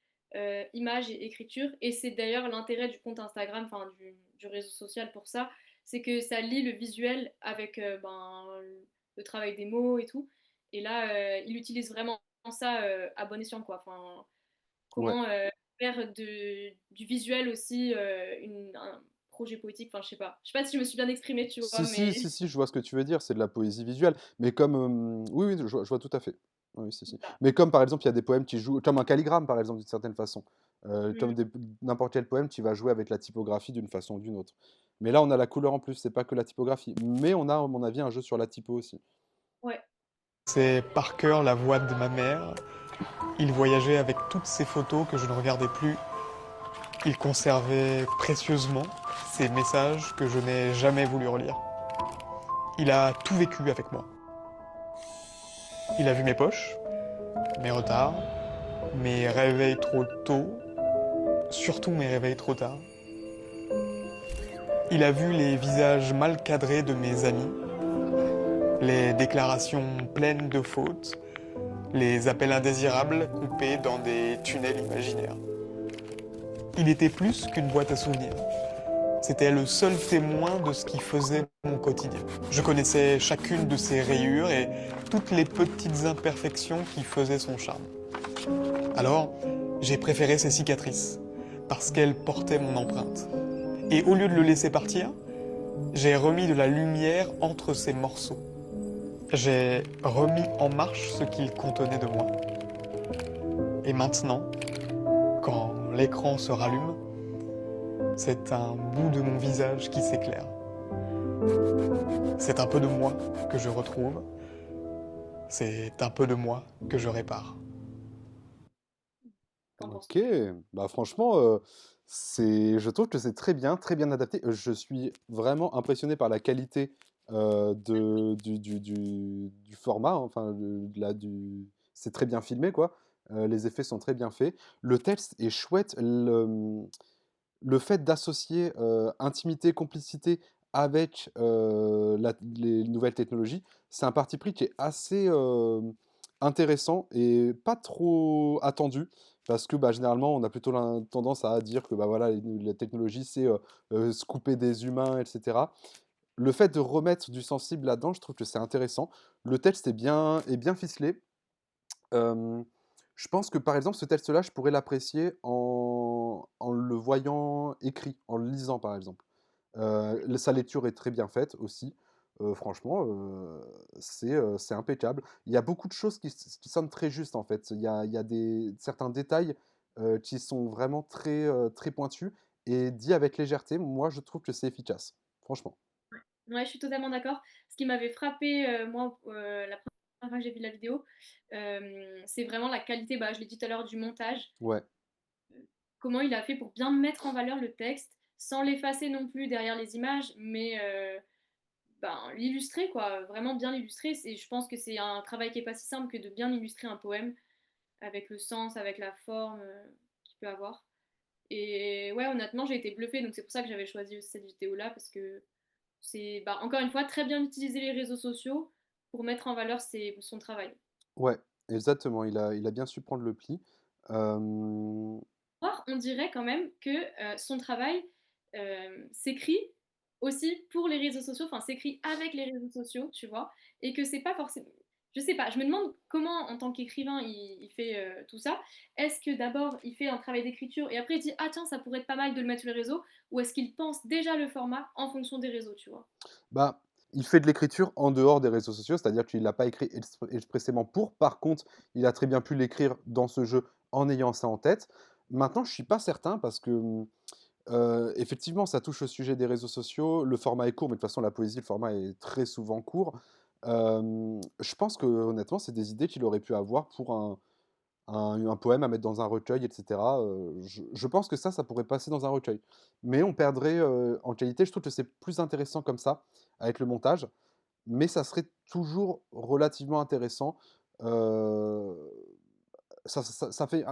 image et écriture. Et c'est d'ailleurs l'intérêt du compte Instagram, enfin du réseau social pour ça, c'est que ça lie le visuel avec ben, le travail des mots et tout. Et là, il utilise vraiment ça à bon escient, quoi. Enfin, Ouais. comment faire du visuel aussi un projet poétique, enfin, je sais pas. Je sais pas si je me suis bien exprimée, tu vois, Si, si, mais si, si, je vois ce que tu veux dire, c'est de la poésie visuelle. Mais comme. Oui, oui, je vois tout à fait. Oui, si, si. Mais comme par exemple, il y a des poèmes qui jouent. Comme un calligramme, par exemple, d'une certaine façon. Mm. Comme n'importe quel poème qui va jouer avec la typographie d'une façon ou d'une autre. Mais là, on a la couleur en plus, c'est pas que la typographie. Mais on a, à mon avis, un jeu sur la typo aussi. Ouais. C'est par cœur la voix de ma mère. Il voyageait avec toutes ces photos que je ne regardais plus. Il conservait précieusement ces messages que je n'ai jamais voulu relire. Il a tout vécu avec moi. Il a vu mes poches, mes retards, mes réveils trop tôt, surtout mes réveils trop tard. Il a vu les visages mal cadrés de mes amis, les déclarations pleines de fautes, les appels indésirables coupés dans des tunnels imaginaires. Il était plus qu'une boîte à souvenirs. C'était le seul témoin de ce qui faisait mon quotidien. Je connaissais chacune de ses rayures et toutes les petites imperfections qui faisaient son charme. Alors, j'ai préféré ses cicatrices, parce qu'elles portaient mon empreinte. Et au lieu de le laisser partir, j'ai remis de la lumière entre ces morceaux. J'ai remis en marche ce qu'il contenait de moi. Et maintenant, quand l'écran se rallume, c'est un bout de mon visage qui s'éclaire. C'est un peu de moi que je retrouve. C'est un peu de moi que je répare. Qu'en Ok, penses-tu? bah franchement, je trouve que c'est très bien adapté. Je suis vraiment impressionné par la qualité du format, hein, enfin, c'est très bien filmé, quoi. Les effets sont très bien faits. Le texte est chouette. Le fait d'associer intimité, complicité avec les nouvelles technologies, c'est un parti pris qui est assez intéressant et pas trop attendu. Parce que bah, généralement, on a plutôt tendance à dire que bah, voilà, la technologie, c'est se couper des humains, etc. Le fait de remettre du sensible là-dedans, je trouve que c'est intéressant. Le texte est bien ficelé. Euh, je pense que par exemple, ce texte-là, je pourrais l'apprécier en le voyant écrit, en le lisant par exemple. Sa lecture est très bien faite aussi. Franchement, c'est impeccable. Il y a beaucoup de choses qui sonnent très justes en fait. Il y a certains détails qui sont vraiment très pointus et dit avec légèreté. Moi, je trouve que c'est efficace. Franchement. Ouais, je suis totalement d'accord. Ce qui m'avait frappé, moi, la première fois que j'ai vu la vidéo, c'est vraiment la qualité, bah, je l'ai dit tout à l'heure, du montage. Ouais, Comment il a fait pour bien mettre en valeur le texte, sans l'effacer non plus derrière les images, mais ben, l'illustrer, quoi, vraiment bien l'illustrer. Je pense que c'est un travail qui est pas si simple que de bien illustrer un poème, avec le sens, avec la forme qu'il peut avoir. Et ouais, honnêtement, j'ai été bluffée, donc c'est pour ça que j'avais choisi cette vidéo-là, parce que c'est, bah, encore une fois, très bien utiliser les réseaux sociaux pour mettre en valeur son travail. ouais, exactement. Il a bien su prendre le pli. Euh, Or, on dirait quand même que son travail s'écrit aussi pour les réseaux sociaux, enfin s'écrit avec les réseaux sociaux, tu vois, et que c'est pas forcément... Je sais pas, je me demande comment en tant qu'écrivain il fait tout ça. Est-ce que d'abord il fait un travail d'écriture et après il dit ah tiens ça pourrait être pas mal de le mettre sur les réseaux ou est-ce qu'il pense déjà le format en fonction des réseaux, tu vois? Bah, il fait de l'écriture en dehors des réseaux sociaux, c'est-à-dire qu'il l'a pas écrit expressément pour. Par contre, il a très bien pu l'écrire dans ce jeu en ayant ça en tête. Maintenant, je suis pas certain parce que effectivement, ça touche au sujet des réseaux sociaux. Le format est court, mais de toute façon, la poésie, le format est très souvent court. Je pense que honnêtement, c'est des idées qu'il aurait pu avoir pour un poème à mettre dans un recueil, etc. Je pense que ça pourrait passer dans un recueil. Mais on perdrait en qualité. Je trouve que c'est plus intéressant comme ça, avec le montage. Mais ça serait toujours relativement intéressant. Euh, ça fait,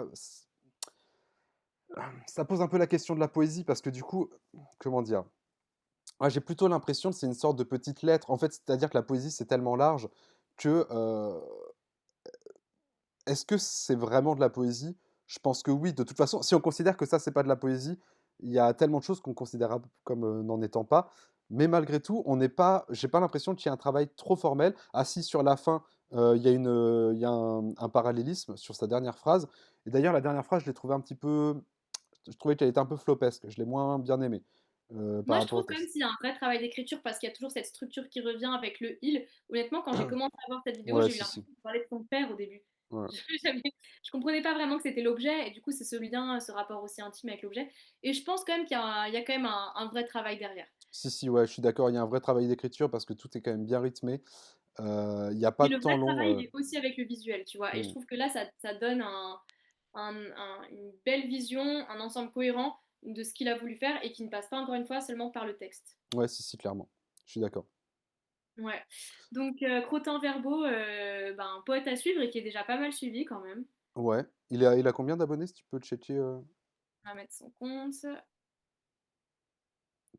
ça pose un peu la question de la poésie, parce que du coup, comment dire? Ah, j'ai plutôt l'impression que c'est une sorte de petite lettre. En fait, c'est-à-dire que la poésie, c'est tellement large que est-ce que c'est vraiment de la poésie? Je pense que oui. De toute façon, si on considère que ça, c'est pas de la poésie, il y a tellement de choses qu'on considère comme n'en étant pas. Mais malgré tout, on n'est pas. J'ai pas l'impression qu'il y ait un travail trop formel. Ah si, sur la fin, il y a un parallélisme sur sa dernière phrase. Et d'ailleurs, la dernière phrase, je l'ai trouvée un petit peu. Je trouvais qu'elle était un peu flopesque. Je l'ai moins bien aimée par Moi, je rapport au trouve quand même texte. s'il y a un vrai travail d'écriture parce qu'il y a toujours cette structure qui revient avec le il. Honnêtement, quand j'ai commencé à voir cette vidéo, Ouais, j'ai eu si, si. l'impression de parler de son père au début. Ouais. Je comprenais pas vraiment que c'était l'objet et du coup, c'est ce lien, ce rapport aussi intime avec l'objet. Et je pense quand même qu'il y a quand même un vrai travail derrière. Si, si, ouais, je suis d'accord, il y a un vrai travail d'écriture parce que tout est quand même bien rythmé. Il y a pas Et de le temps vrai long, travail, il est aussi avec le visuel, tu vois. Et je mmh. trouve que là, ça donne une belle vision, un ensemble cohérent de ce qu'il a voulu faire et qui ne passe pas, encore une fois, seulement par le texte. Ouais, si, si, clairement. Je suis d'accord. Ouais. Donc, Crottin-Verbaux, ben, poète à suivre et qui est déjà pas mal suivi quand même. Ouais. Il a combien d'abonnés, si tu peux checker, On va mettre son compte.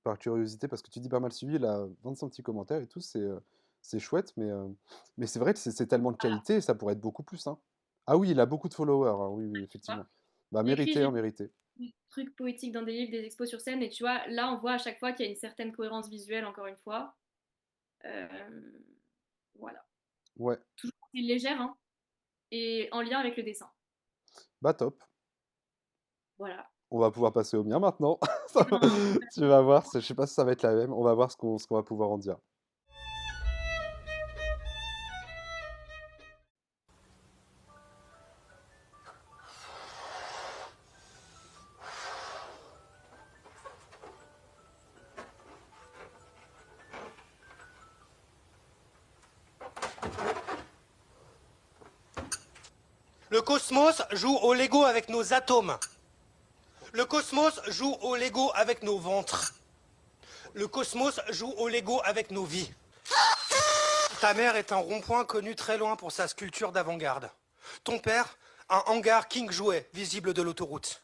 par curiosité? Parce que tu dis pas mal suivi, il a 25 petits commentaires et tout, c'est chouette, mais c'est vrai que c'est tellement de Voilà. qualité, ça pourrait être beaucoup plus, hein. Ah oui, il a beaucoup de followers, hein, oui, oui, Tu vois. effectivement. Bah, Il écrit mérité, hein, mérité. des trucs poétiques dans des livres, des expos sur scène. Et tu vois, là, on voit à chaque fois qu'il y a une certaine cohérence visuelle, encore une fois. Euh, voilà. Ouais, Toujours assez légère, hein, et en lien avec le dessin. bah, top. Voilà. On va pouvoir passer au mien maintenant. Et ben, on peut Tu vas voir, je sais pas si ça va être la même, on va voir ce qu'on va pouvoir en dire. Le cosmos joue au Lego avec nos atomes. Le cosmos joue au Lego avec nos ventres. Le cosmos joue au Lego avec nos vies. Ta mère est un rond-point connu très loin pour sa sculpture d'avant-garde. Ton père, un hangar King Jouet visible de l'autoroute.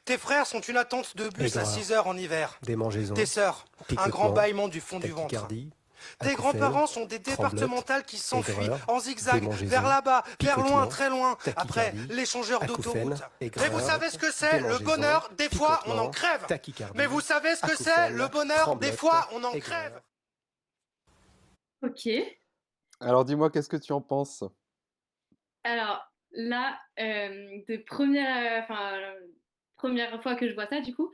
Tes frères sont une attente de bus à Aigreur, 6 heures en hiver. démangeaison, Tes sœurs, un grand picotement, bâillement du fond du ventre. tachycardie, Tes acouphènes, grands-parents sont des tremblote, départementales qui s'enfuient aigreur, en zigzag démangeaison, vers là-bas, vers loin, picotement, très loin, après tachycardie, l'échangeur acouphènes, d'autoroute. aigreur, Mais vous savez ce que c'est, le démangeaison, bonheur, des fois on en picotement, crève. tachycardie, Mais vous savez ce que c'est, acouphènes, le bonheur, des tremblote, fois on en aigreur. crève. ok. Alors dis-moi, qu'est-ce que tu en penses? Alors là, de première, première fois que je vois ça, du coup,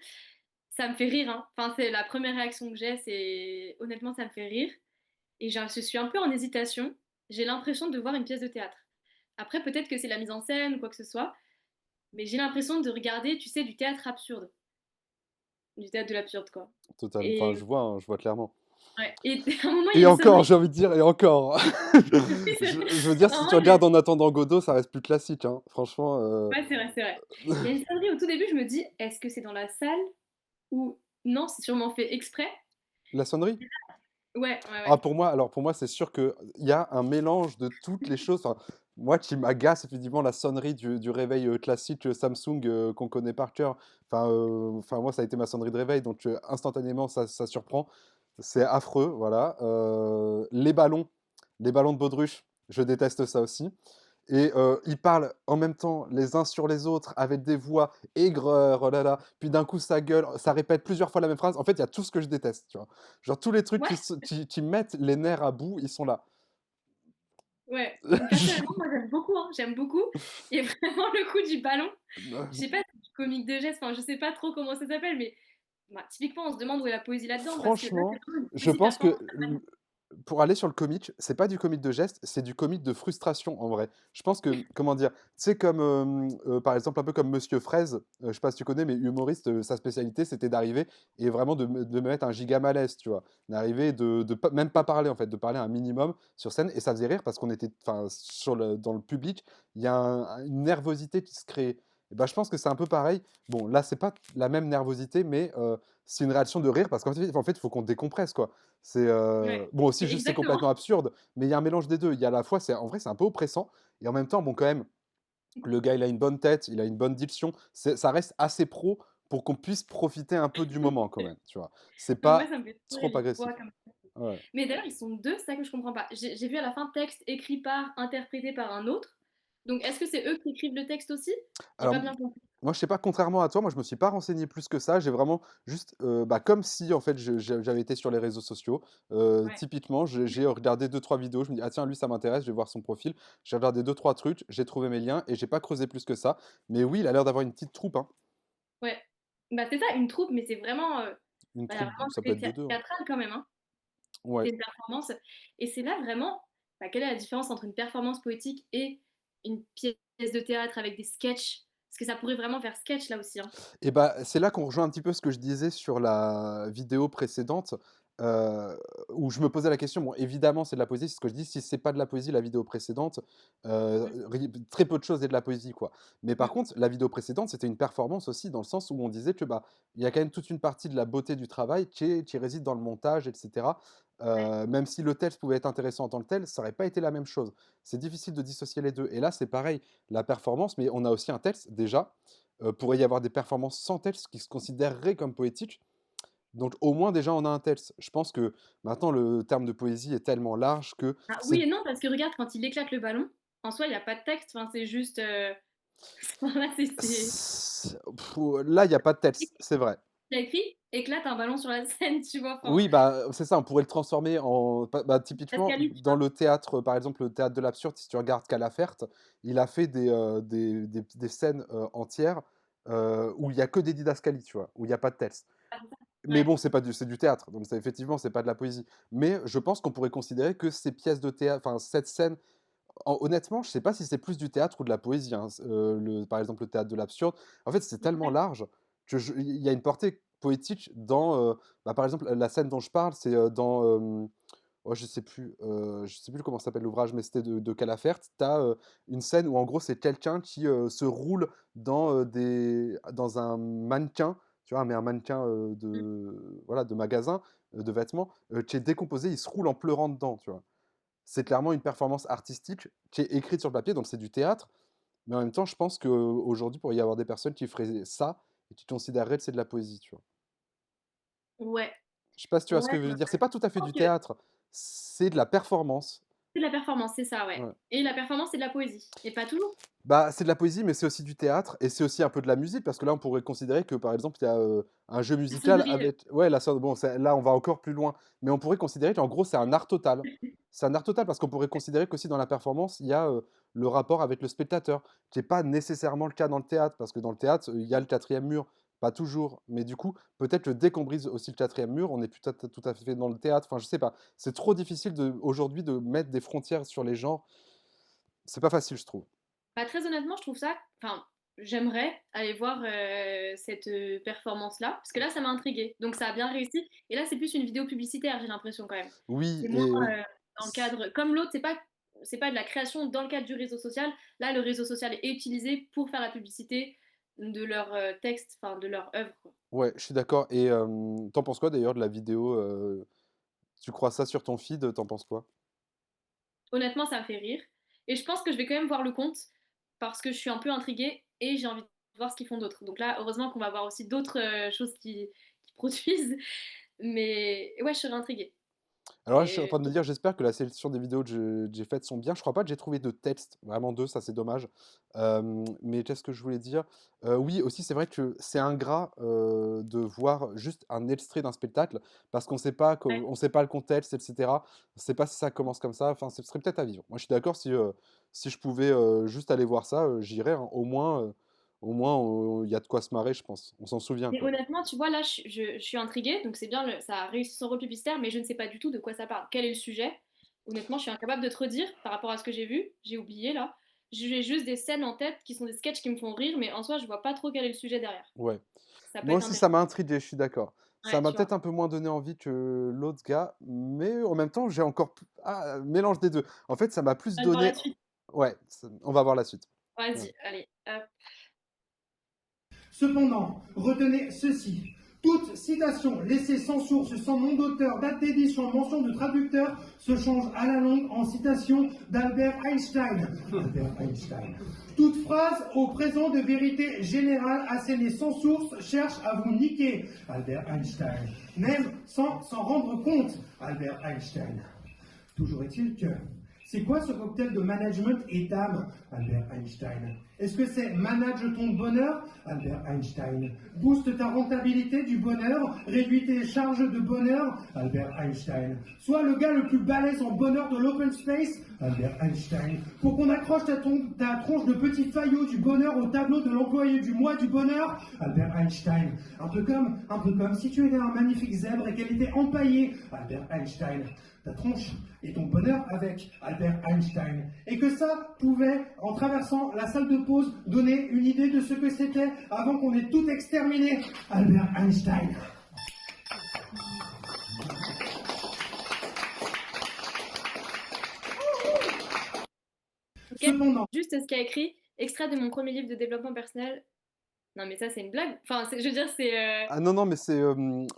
ça me fait rire, hein. Enfin, c'est la première réaction que j'ai, c'est honnêtement, ça me fait rire. Et je suis un peu en hésitation. J'ai l'impression de voir une pièce de théâtre. Après, peut-être que c'est la mise en scène ou quoi que ce soit, mais j'ai l'impression de regarder, tu sais, du théâtre absurde, du théâtre de l'absurde, quoi. Totalement, enfin, Et, je vois clairement. ouais. Et à un moment, il y Et a une encore, sonnerie. j'ai envie de dire, et encore. Je veux dire, À un si moment, tu il y a... regardes En attendant Godot, ça reste plus classique, hein. Franchement, Ouais, c'est vrai, c'est vrai. Il y a une sonnerie au tout début, je me dis, est-ce que c'est dans la salle ou non, c'est sûrement fait exprès. la sonnerie? Ouais, ouais, Ah, ouais. pour moi, c'est sûr qu'il y a un mélange de toutes les choses. Enfin, moi, qui m'agace, effectivement, la sonnerie du réveil classique Samsung qu'on connaît par cœur. Enfin, moi, ça a été ma sonnerie de réveil, donc instantanément, ça surprend. C'est affreux, voilà. Les ballons de baudruche, je déteste ça aussi. Et ils parlent en même temps les uns sur les autres avec des voix aigreurs, oh là là. Puis d'un coup, ça gueule, ça répète plusieurs fois la même phrase. En fait, il y a tout ce que je déteste, tu vois. Genre tous les trucs Ouais, qui mettent les nerfs à bout, ils sont là. ouais. Personnellement, moi, j'aime beaucoup, hein, j'aime beaucoup. Et vraiment, le coup du ballon, je sais pas, c'est du comique de geste, enfin, je sais pas trop comment ça s'appelle, mais bah, typiquement, on se demande où est la poésie là-dedans, parce que là, c'est Franchement, vraiment une je poésie pense que performance. pour aller sur le comique, c'est pas du comique de geste, c'est du comique de frustration en vrai. Je pense que, comment dire, c'est comme par exemple un peu comme Monsieur Fraise, je sais pas si tu connais, mais humoriste, sa spécialité c'était d'arriver et vraiment de me mettre un giga malaise, tu vois, d'arriver même pas parler en fait, de parler un minimum sur scène et ça faisait rire parce qu'on était, enfin, dans le public, il y a une nervosité qui se crée. Et ben, je pense que c'est un peu pareil. Bon, là, c'est pas la même nervosité, mais c'est une réaction de rire parce qu'en fait, il faut qu'on décompresse, quoi. C'est Ouais, bon aussi mais juste c'est exactement. complètement absurde, mais il y a un mélange des deux. Il y a à la fois, c'est en vrai c'est un peu oppressant et en même temps bon quand même le gars il a une bonne tête, il a une bonne diction, ça reste assez pro pour qu'on puisse profiter un peu du moment quand même, tu vois. C'est Donc moi, pas ça me fait sourire trop les voix agressif. comme ça. Ouais. Mais d'ailleurs, ils sont deux, c'est ça que je comprends pas. J'ai vu à la fin texte écrit par, interprété par un autre. Donc est-ce que c'est eux qui écrivent le texte aussi? J'ai Alors pas bien compris. moi je sais pas, contrairement à toi, moi je me suis pas renseigné plus que ça. J'ai vraiment juste bah, comme si en fait j'avais été sur les réseaux sociaux. Ouais. Typiquement, j'ai regardé deux trois vidéos. Je me dis ah tiens lui ça m'intéresse, je vais voir son profil. J'ai regardé deux trois trucs, j'ai trouvé mes liens et j'ai pas creusé plus que ça. Mais oui, il a l'air d'avoir une petite troupe, hein. Ouais. Bah c'est ça, une troupe, mais c'est vraiment, Une bah, il y a troupe, vraiment ça le peut côté être de deux, hein. théâtral quand même, hein. Ouais. C'est une performance. Et c'est là vraiment, bah, quelle est la différence entre une performance poétique et une pièce de théâtre avec des sketchs Parce que ça pourrait vraiment faire sketch là aussi, hein. Et bah, c'est là qu'on rejoint un petit peu ce que je disais sur la vidéo précédente, heu, où je me posais la question, bon évidemment c'est de la poésie, c'est ce que je dis, si c'est pas de la poésie la vidéo précédente, Mmh, ri très peu de choses est de la poésie quoi. Mais par mmh, contre, la vidéo précédente, c'était une performance aussi dans le sens où on disait que, bah, il y a quand même toute une partie de la beauté du travail qui réside dans le montage et cetera. ouais, Même si le texte pouvait être intéressant en tant que tel, ça aurait pas été la même chose. C'est difficile de dissocier les 2 et là c'est pareil, la performance, mais on a aussi un texte déjà, pourrait y avoir des performances sans texte qui se considéreraient comme poétiques. Donc au moins déjà on a un texte. Je pense que maintenant le terme de poésie est tellement large que ah c'est oui et non, parce que regarde, quand il éclate le ballon, en soi, il y a pas de texte, enfin, c'est juste, voilà, c'est là il y a pas de texte, c'est vrai. il a écrit: «Éclate un ballon sur la scène», tu vois? Enfin, Oui, bah, c'est ça, on pourrait le transformer en typiquement Pascal Luc, tu dans vois? le théâtre, par exemple, le théâtre de l'absurde, si tu regardes Calafert, il a fait des scènes, entières, où il y a que des didascalies, tu vois? Où il y a pas de texte. Ah c'est ça. Mais Ouais, bon, c'est du théâtre, donc ça effectivement, c'est pas de la poésie. Mais je pense qu'on pourrait considérer que ces pièces de théâtre enfin cette scène honnêtement, je sais pas si c'est plus du théâtre ou de la poésie, hein, par exemple, le théâtre de l'absurde. En fait, c'est tellement ouais, large que je il y a une portée poétique dans, par exemple, la scène dont je parle, c'est, oh je sais plus comment s'appelle l'ouvrage, mais c'était de Calafert. Tu as, une scène où en gros, c'est quelqu'un qui, se roule dans un mannequin, tu vois? Mais un mannequin, mmh. de voilà, de magasin, de vêtements, qui est décomposé, il se roule en pleurant dedans, tu vois? C'est clairement une performance artistique qui est écrite sur le papier, donc c'est du théâtre, mais en même temps, je pense qu'aujourd'hui, il pourrait y avoir des personnes qui feraient ça et qui considéreraient que c'est de la poésie, tu vois? Ouais, Je sais pas si tu vois ce ouais, que je veux ouais. dire? C'est pas tout à Je fait pense du que théâtre, c'est de la performance. c'est de la performance, c'est ça, ouais Ouais. et la performance, c'est de la poésie et pas toujours. Bah, c'est de la poésie, mais c'est aussi du théâtre et c'est aussi un peu de la musique parce que là, on pourrait considérer que, par exemple, il y a, un jeu La musical sonnerie, avec ouais, la son bon, c'est là, on va encore plus loin, mais on pourrait considérer qu'en gros, c'est un art total. C'est un art total parce qu'on pourrait considérer qu'aussi dans la performance, il y a, le rapport avec le spectateur, qui est pas nécessairement le cas dans le théâtre, parce que dans le théâtre, il y a le quatrième mur, pas toujours, mais du coup, peut-être que dès qu'on brise aussi le quatrième mur, on est peut-être tout à fait dans le théâtre, enfin, je sais pas. C'est trop difficile aujourd'hui de mettre des frontières sur les genres. C'est pas facile, je trouve. Bah, très honnêtement, je trouve ça enfin, j'aimerais aller voir, cette, performance-là, parce que là, ça m'a intriguée, donc ça a bien réussi et là, c'est plus une vidéo publicitaire, j'ai l'impression quand même. Oui C'est moins, et oui. dans le cadre comme l'autre, c'est pas de la création dans le cadre du réseau social. Là, le réseau social est utilisé pour faire la publicité de leur, texte, enfin de leur œuvre, quoi. Ouais, je suis d'accord et tu penses quoi d'ailleurs de la vidéo, tu crois ça sur ton feed, tu penses quoi? Honnêtement, ça me fait rire et je pense que je vais quand même voir le compte parce que je suis un peu intriguée et j'ai envie de voir ce qu'ils font d'autre. Donc là, heureusement qu'on va voir aussi d'autres, choses qui produisent, mais ouais, je serais intriguée Alors là, je suis en et train de me dire, j'espère que la sélection des vidéos que j'ai faites sont bien. Je crois pas que j'ai trouvé de texte, vraiment 2, ça c'est dommage. Mais qu'est-ce que je voulais dire? Oui, aussi, c'est vrai que c'est ingrat, de voir juste un extrait d'un spectacle parce ouais. on sait pas le contexte et cetera. On sait pas si ça commence comme ça, enfin, ce serait peut-être à vivre. Moi, je suis d'accord si je pouvais, juste aller voir ça, j'irais, hein. Au moins, il y a de quoi se marrer, je pense. On s'en souvient, Mais quoi. honnêtement, tu vois, là, je suis intriguée, donc c'est bien, ça a réussi son rôle publicitaire, mais je ne sais pas du tout de quoi ça parle. Quel est le sujet? Honnêtement, je suis incapable de te redire par rapport à ce que j'ai vu. J'ai oublié là. J'ai juste des scènes en tête qui sont des sketchs qui me font rire, mais en soi, je vois pas trop quel est le sujet derrière. Ouais. Ça peut Moi être aussi, ça intéressant. m'a intrigué, je suis d'accord. Ça Ouais, m'a tu vois. peut-être un peu moins donné envie que l'autre gars, mais en même temps, j'ai encore mélange des 2. En fait, ça m'a plus On va voir donné la suite. ouais, on va voir la suite. Ouais. Vas-y, allez, hop. Cependant, retenez ceci. Toute citation laissée sans source, sans nom d'auteur, date d'édition, mention de traducteur se change à la longue en citation d'Albert Einstein. Albert Einstein. Toute phrase au présent de vérité générale assénée sans source cherche à vous niquer. Albert Einstein. Même sans s'en rendre compte. Albert Einstein. Toujours est-il que... C'est quoi ce cocktail de management et d'âme, Albert Einstein? Est-ce que c'est manage ton bonheur, Albert Einstein? Booste ta rentabilité du bonheur, réduit tes charges de bonheur, Albert Einstein. Sois le gars le plus balèze en bonheur de l'open space, Albert Einstein. Pour qu'on accroche ta tronche de petits faillots du bonheur au tableau de l'employé du mois du bonheur, Albert Einstein. Un peu comme si tu étais un magnifique zèbre et qu'elle était empaillée, Albert Einstein. ta tronche et ton bonheur avec Albert Einstein. Et que ça pouvait, en traversant la salle de pause, donner une idée de ce que c'était avant qu'on ait tout exterminé. Albert Einstein. Ok. Cependant, Juste ce qu'il y a écrit, extrait de mon premier livre de développement personnel. Non, mais ça, c'est une blague. Enfin, je veux dire, c'est Ah non, non, mais c'est...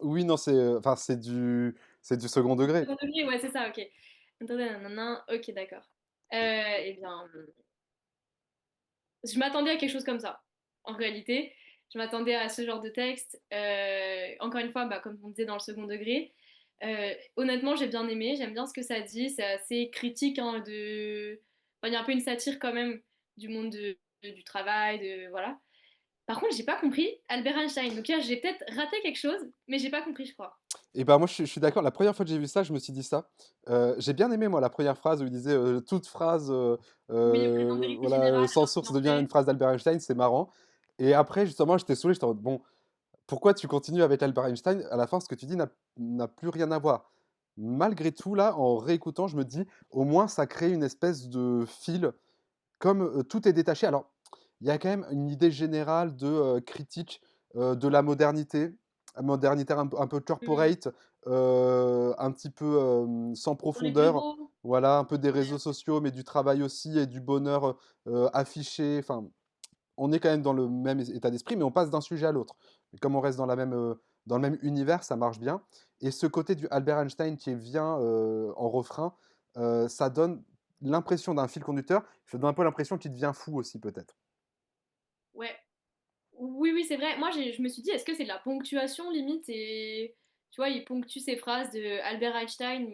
oui, non, enfin, c'est du second degré. second degré, ouais, c'est ça, ok. Attendez, nanana, ok, d'accord. Eh bien, je m'attendais à quelque chose comme ça, en réalité. Je m'attendais à ce genre de texte. Encore une fois, bah, comme on disait dans le second degré. Honnêtement, j'ai bien aimé, j'aime bien ce que ça dit. C'est assez critique, hein, enfin, il y a un peu une satire quand même du monde du travail, voilà. Par contre, j'ai pas compris Albert Einstein. Donc là, j'ai peut-être raté quelque chose, mais j'ai pas compris, je crois. Et ben moi, je suis d'accord. La première fois que j'ai vu ça, je me suis dit ça. J'ai bien aimé, moi, la première phrase où il disait toute phrase Oui, présent vérité voilà, générale, sans alors qu'il source en devient fait. une phrase d'Albert Einstein, c'est marrant. Et après, justement, j'étais saoulé, j'étais en mode, bon, pourquoi tu continues avec Albert Einstein? À la fin, ce que tu dis n'a plus rien à voir. Malgré tout, là, en réécoutant, je me dis, au moins, ça crée une espèce de fil, comme tout est détaché. Alors, il y a quand même une idée générale de critique de la modernité, modernité un peu Hmm. corporate, un petit peu sans Dans les profondeur. bureaux. Voilà, un peu des Ouais, réseaux sociaux, mais du travail aussi et du bonheur affiché. Enfin, on est quand même dans le même état d'esprit, mais on passe d'un sujet à l'autre. Mais comme on reste dans le même univers, ça marche bien. Et ce côté du Albert Einstein qui vient en refrain, ça donne l'impression d'un fil conducteur. Ça donne un peu l'impression qu'il devient fou aussi, peut-être. ouais. Oui, oui, c'est vrai. Moi, je me suis dit, est-ce que c'est de la ponctuation limite et tu vois, il ponctue ses phrases de Albert Einstein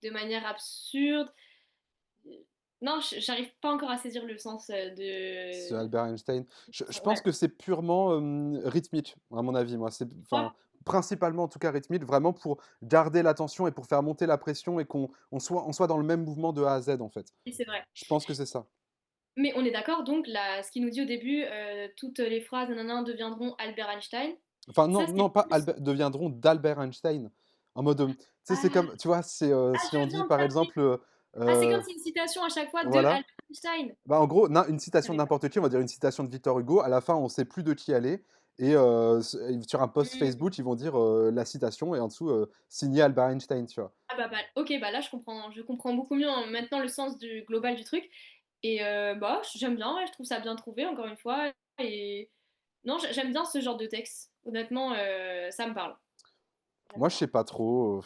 de manière absurde. Non, j'arrive pas encore à saisir le sens Ce de. Albert Einstein. Je pense Ouais. que c'est purement rythmique, à mon avis. Moi, c'est, Ouais, enfin, principalement en tout cas rythmique, vraiment pour garder l'attention et pour faire monter la pression et on soit dans le même mouvement de A à Z, en fait. oui, c'est vrai. Je pense que c'est ça. Mais on est d'accord, donc là, ce qu'il nous dit au début, toutes les phrases nanana deviendront Albert Einstein. Enfin, non, Ça, c'est non, pas plus. deviendront d'Albert Einstein. En mode, tu sais, c'est Ah, comme, tu vois, c'est si on je dit viens de par capter. exemple, Ah, c'est euh, comme si une citation à chaque fois de voilà, Albert Einstein. bah, en gros, une Je citation de savais pas. n'importe qui, on va dire une citation de Victor Hugo, à la fin, on sait plus de qui elle est, et sur un post Hmm. Facebook, ils vont dire la citation, et en dessous, signé Albert Einstein, tu vois. Ah ok, bah là je comprends beaucoup mieux, hein, maintenant le sens du global du truc. Et bah j'aime bien, ouais, je trouve ça bien trouvé encore une fois. Et non, j'aime bien ce genre de texte. Honnêtement, ça me parle. Ça me Moi, je parle. sais pas trop.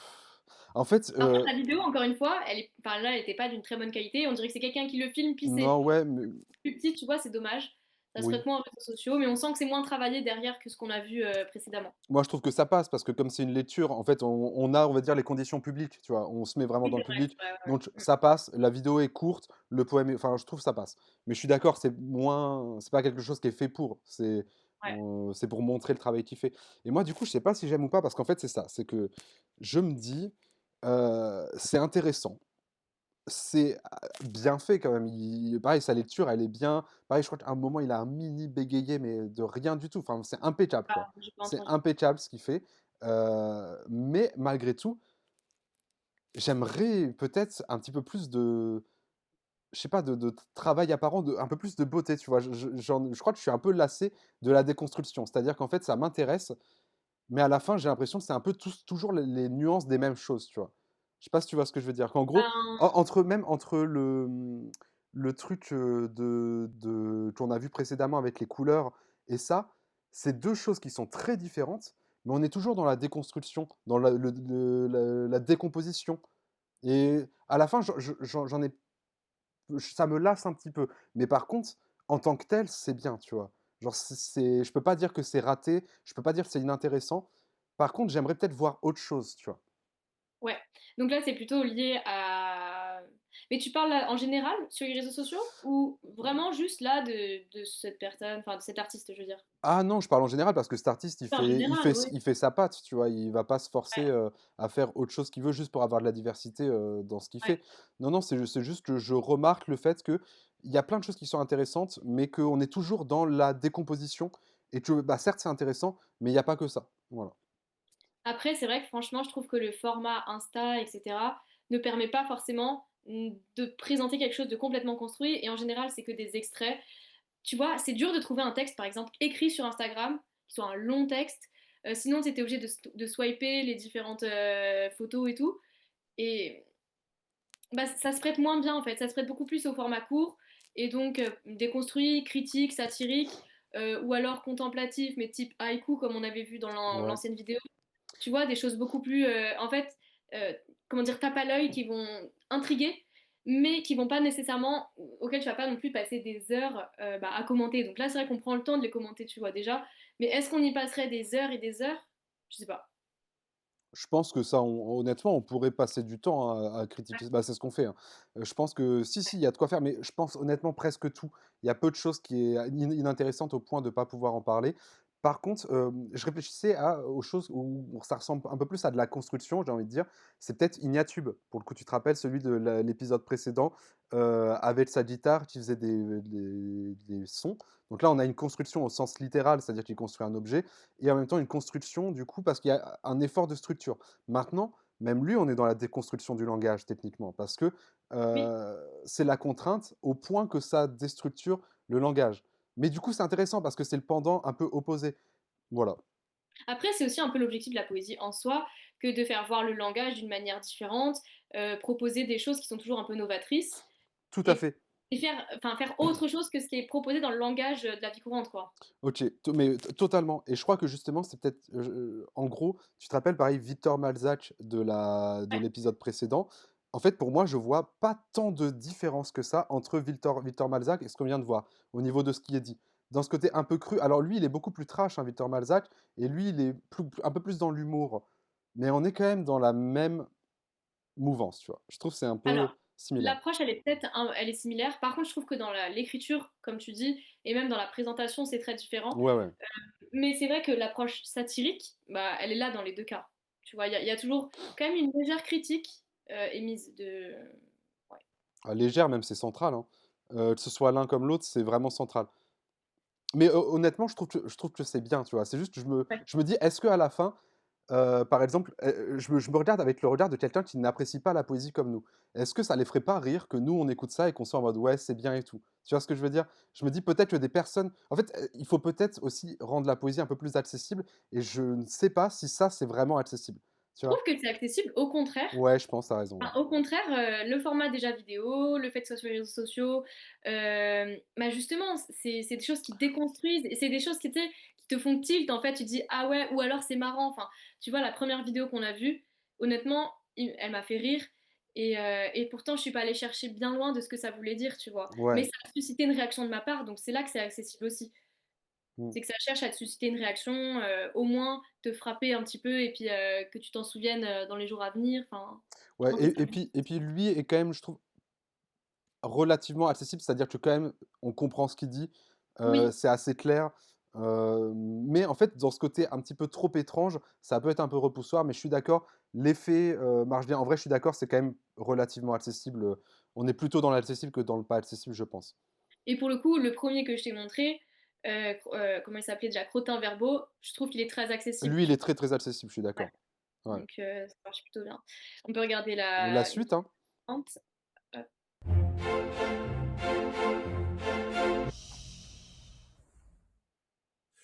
En fait, Par contre, la vidéo, encore une fois, enfin, là, elle était pas d'une très bonne qualité. On dirait que c'est quelqu'un qui le filme, puis c'est non, ouais, mais plus petit, tu vois, c'est dommage. Ça se oui. prête moins aux réseaux sociaux, mais on sent que c'est moins travaillé derrière que ce qu'on a vu précédemment. Moi, je trouve que ça passe parce que comme c'est une lecture, en fait, on va dire, les conditions publiques, tu vois. On se met vraiment Oui, dans c'est le vrai. public, Ouais, ouais, donc ouais. ça passe. La vidéo est courte, le poème, enfin, je trouve que ça passe. Mais je suis d'accord, c'est pas quelque chose qui est fait pour. Ouais. C'est pour montrer le travail qu'il fait. Et moi, du coup, je sais pas si j'aime ou pas parce qu'en fait, c'est ça, c'est que je me dis, c'est intéressant. C'est bien fait quand même. Pareil, sa lecture, elle est bien. Pareil, je crois qu'à un moment, il a un mini bégayé, mais de rien du tout. Enfin, c'est impeccable, Ah, quoi. j'ai pas C'est entendu. impeccable ce qu'il fait. Mais malgré tout, j'aimerais peut-être un petit peu plus de, je sais pas, de travail apparent, un peu plus de beauté, tu vois. Je crois que je suis un peu lassé de la déconstruction. C'est-à-dire qu'en fait, ça m'intéresse, mais à la fin, j'ai l'impression que c'est un peu toujours les nuances des mêmes choses, tu vois. Je sais pas si tu vois ce que je veux dire. Qu'en gros, Ben, entre le truc qu'on a vu précédemment avec les couleurs et ça, c'est deux choses qui sont très différentes, mais on est toujours dans la déconstruction, dans la décomposition. Et à la fin, ça me lasse un petit peu. Mais par contre, en tant que tel, c'est bien, tu vois. Genre, je peux pas dire que c'est raté, je peux pas dire que c'est inintéressant. Par contre, j'aimerais peut-être voir autre chose, tu vois. ouais. Donc là, c'est plutôt lié à. Mais tu parles là, en général sur les réseaux sociaux ou vraiment juste là de cette personne, enfin de cet artiste, je veux dire. Ah non, je parle en général parce que cet artiste, En général, oui. il fait sa patte, tu vois. Il va pas se forcer Ouais, à faire autre chose qu'il veut juste pour avoir de la diversité dans ce qu'il ouais. fait. Non, non, c'est juste que je remarque le fait que il y a plein de choses qui sont intéressantes, mais qu'on est toujours dans la décomposition. Et que, bah, certes, c'est intéressant, mais il n'y a pas que ça. Voilà. Après, c'est vrai que franchement, je trouve que le format Insta, etc., ne permet pas forcément de présenter quelque chose de complètement construit. Et en général, c'est que des extraits. Tu vois, c'est dur de trouver un texte, par exemple, écrit sur Instagram, qui soit un long texte. Sinon, tu étais obligé de swiper les différentes photos et tout. Et bah, ça se prête moins bien, en fait. Ça se prête beaucoup plus au format court. Et donc, déconstruit, critique, satirique, ou alors contemplatif, mais type haïku, comme on avait vu dans Ouais. l'ancienne vidéo. Tu vois, des choses beaucoup plus, en fait, euh, comment dire, tape à l'œil, qui vont intriguer, mais qui vont pas nécessairement, auxquelles tu vas pas non plus passer des heures bah, à commenter. Donc là, c'est vrai qu'on prend le temps de les commenter, tu vois déjà, mais est-ce qu'on y passerait des heures et des heures? Je sais pas. Je pense que ça, honnêtement, on pourrait passer du temps à critiquer. Bah, c'est ce qu'on fait, hein. Je pense que si, il y a de quoi faire, mais je pense honnêtement presque tout. Il y a peu de choses qui est inintéressantes au point de ne pas pouvoir en parler. Par contre, je réfléchissais aux choses où ça ressemble un peu plus à de la construction, j'ai envie de dire. C'est peut-être Ignatube. Pour le coup, tu te rappelles celui de l'épisode précédent avec sa guitare qui faisait des sons. Donc là, on a une construction au sens littéral, c'est-à-dire qu'il construit un objet et en même temps une construction, du coup, parce qu'il y a un effort de structure. Maintenant, même lui, on est dans la déconstruction du langage, techniquement, parce que Oui. c'est la contrainte au point que ça déstructure le langage. Mais du coup, c'est intéressant parce que c'est le pendant un peu opposé. Voilà, Après, c'est aussi un peu l'objectif de la poésie en soi, que de faire voir le langage d'une manière différente, proposer des choses qui sont toujours un peu novatrices, tout à et, fait. et faire, enfin, faire autre chose que ce qui est proposé dans le langage de la vie courante, quoi. Ok, mais totalement. Et je crois que justement, c'est peut-être, en gros, tu te rappelles, pareil, Victor Malzac de Ouais. l'épisode précédent. En fait, pour moi, je vois pas tant de différence que ça entre Victor Malzac et ce qu'on vient de voir, au niveau de ce qui est dit. Dans ce côté un peu cru, alors lui, il est beaucoup plus trash, hein, Victor Malzac, et lui, il est un peu plus dans l'humour. Mais on est quand même dans la même mouvance, tu vois. Je trouve que c'est un peu Alors, similaire. l'approche, elle est peut-être, elle est similaire. Par contre, je trouve que dans l'écriture, comme tu dis, et même dans la présentation, c'est très différent. Ouais, ouais. Mais c'est vrai que l'approche satirique, bah, elle est là dans les deux cas. Tu vois, il y a toujours quand même une légère critique émise de... Ouais. Ah, légère, même, c'est central, hein. Que ce soit l'un comme l'autre, c'est vraiment central. Mais honnêtement, je trouve que c'est bien, tu vois? C'est juste, Ouais. je me dis: «Est-ce qu'à la fin, par exemple, je me regarde avec le regard de quelqu'un qui n'apprécie pas la poésie comme nous. Est-ce que ça les ferait pas rire que nous, on écoute ça et qu'on soit en mode: "Ouais, c'est bien et tout"?» Tu vois ce que je veux dire? Je me dis peut-être que des personnes en fait, il faut peut-être aussi rendre la poésie un peu plus accessible et je ne sais pas si ça, c'est vraiment accessible, tu Je vois? trouve que c'est accessible, au contraire. Ouais, je pense, tu as raison, ouais. Enfin, au contraire, le format déjà vidéo, le fait que ce soit sur les réseaux sociaux, bah justement, c'est des choses qui déconstruisent et c'est des choses qui, tu sais, qui te font tilt en fait. Tu te dis ah ouais, ou alors c'est marrant. Enfin, tu vois, la première vidéo qu'on a vue, honnêtement, elle m'a fait rire et pourtant je suis pas allée chercher bien loin de ce que ça voulait dire, tu vois. Mais Ouais. ça a suscité une réaction de ma part, donc c'est là que c'est accessible aussi. Mmh. C'est que ça cherche à te susciter une réaction, au moins te frapper un petit peu et puis que tu t'en souviennes dans les jours à venir. Enfin, je Ouais pense que c'est ça. et puis lui est quand même, je trouve, relativement accessible, c'est-à-dire que quand même, on comprend ce qu'il dit, Oui, c'est assez clair, mais en fait, dans ce côté un petit peu trop étrange, ça peut être un peu repoussoir, mais je suis d'accord, l'effet, marche bien. En vrai, je suis d'accord, c'est quand même relativement accessible, on est plutôt dans l'accessible que dans le pas accessible, je pense. et pour le coup, le premier que je t'ai montré, comment il s'appelait déjà? Crottin-Verbot, je trouve qu'il est très accessible, Lui, il tu est très, très accessible, je suis vois? d'accord. Ouais, Ouais. donc ça marche plutôt bien. On peut regarder La la une suite, hein? suivante. Hop.